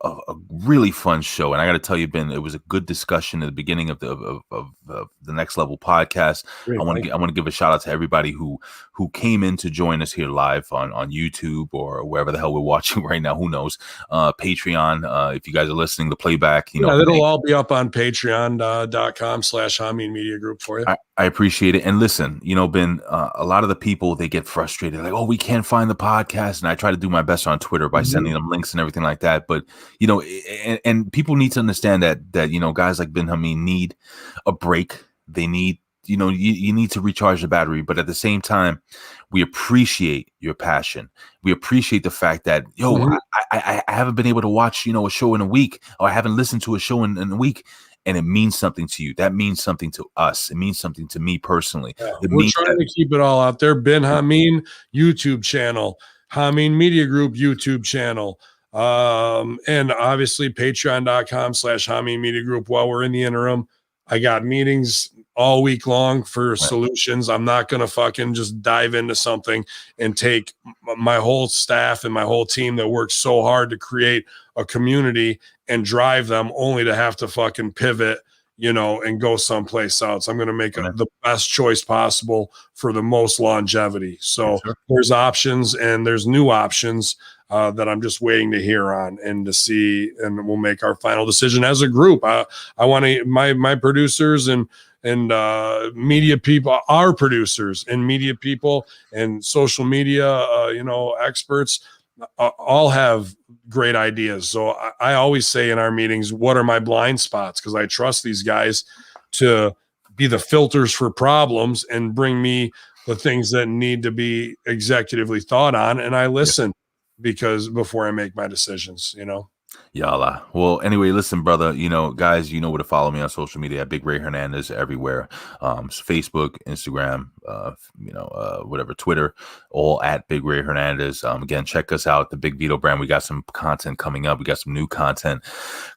really fun show, and I got to tell you, Ben, it was a good discussion at the beginning of the Next Level podcast. Great, I want to give a shout out to everybody who came in to join us here live on YouTube or wherever the hell we're watching right now. Who knows? Patreon. If you guys are listening, the playback, it'll all be up on patreon.com/Hamin Media Group for you. I appreciate it. And listen, Ben, a lot of the people, they get frustrated, like, oh, we can't find the podcast. And I try to do my best on Twitter by sending them links and everything like that. But, and people need to understand that guys like Bin Hamin need a break. They need, you need to recharge the battery. But at the same time, we appreciate your passion. We appreciate the fact that, I haven't been able to watch, a show in a week, or I haven't listened to a show in a week. And it means something to you. That means something to us. It means something to me personally. Yeah, we're trying to keep it all out there. Bin Hamin YouTube channel, Hamin Media Group YouTube channel, and obviously patreon.com/Hamin Media Group. While we're in the interim, I got meetings all week long for solutions. I'm not going to fucking just dive into something and take my whole staff and my whole team that works so hard to create a community and drive them only to have to fucking pivot, and go someplace else. I'm going to make the best choice possible for the most longevity. So there's options and there's new options that I'm just waiting to hear on and to see, and we'll make our final decision as a group. I want to, my producers and media people, our producers and media people and social media, experts all have great ideas. So I always say in our meetings, what are my blind spots? Because I trust these guys to be the filters for problems and bring me the things that need to be executively thought on. And I listen because before I make my decisions, Yalla. Well, anyway, listen, brother, guys, where to follow me on social media at Big Ray Hernandez everywhere. Facebook, Instagram, whatever, Twitter, all at Big Ray Hernandez. Again, check us out, the Big Vito brand. We got some content coming up. We got some new content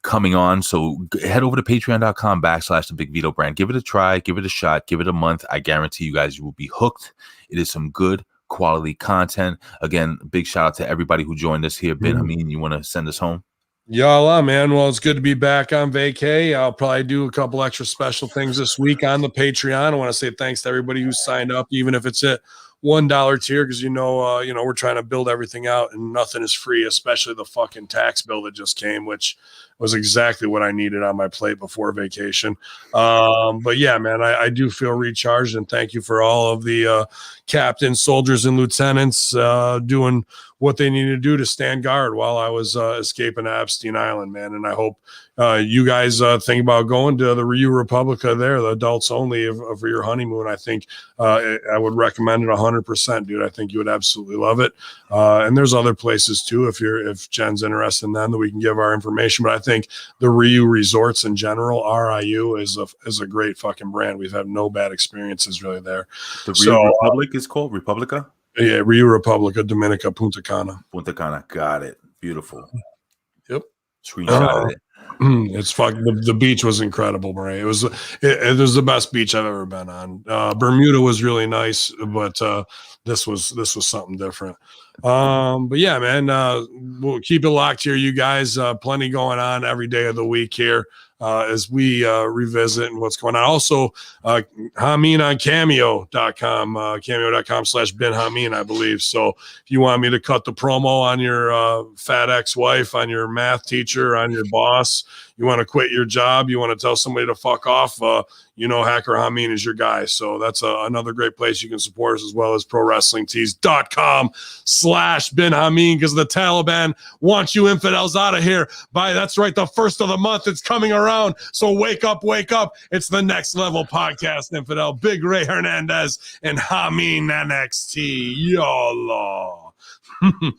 coming on. So head over to patreon.com/the Big Vito brand. Give it a try, give it a shot, give it a month. I guarantee you guys, you will be hooked. It is some good quality content. Again, big shout out to everybody who joined us here. Bin Hamin, you want to send us home? Yalla, man. Well, it's good to be back on vacay. I'll probably do a couple extra special things this week on the Patreon. I want to say thanks to everybody who signed up, even if it's at $1 tier, because we're trying to build everything out and nothing is free, especially the fucking tax bill that just came, which was exactly what I needed on my plate before vacation. But yeah, man, I do feel recharged, and thank you for all of the captains, soldiers, and lieutenants doing what they needed to do to stand guard while I was escaping to Epstein Island, man. And I hope you guys think about going to the Rio Republica there, the adults only for your honeymoon. I think I would recommend it 100%, dude. I think you would absolutely love it. And there's other places too, if Jen's interested in them, that we can give our information. But I think the Rio Resorts in general, RIU, is a great fucking brand. We've had no bad experiences really there. The Rio Republic is called Republica? Yeah, Rio Republica, Dominica, Punta Cana. Punta Cana, got it. Beautiful. Yep. Screenshot it. It's fucking the beach was incredible, Murray. It was the best beach I've ever been on. Bermuda was really nice, but this was something different. But yeah, man, we'll keep it locked here, you guys. Plenty going on every day of the week here as we revisit and what's going on. Also, Hamin on cameo.com, cameo.com/Bin Hamin, I believe. So if you want me to cut the promo on your fat ex-wife, on your math teacher, on your boss, you want to quit your job, you want to tell somebody to fuck off, Hacker Hamin is your guy. So that's another great place you can support us, as well as ProWrestlingTees.com/Bin Hamin, because the Taliban wants you infidels out of here by, that's right, the first of the month. It's coming around. So wake up. It's the Next Level Podcast, infidel. Big Ray Hernandez and Hamin NXT. YOLO.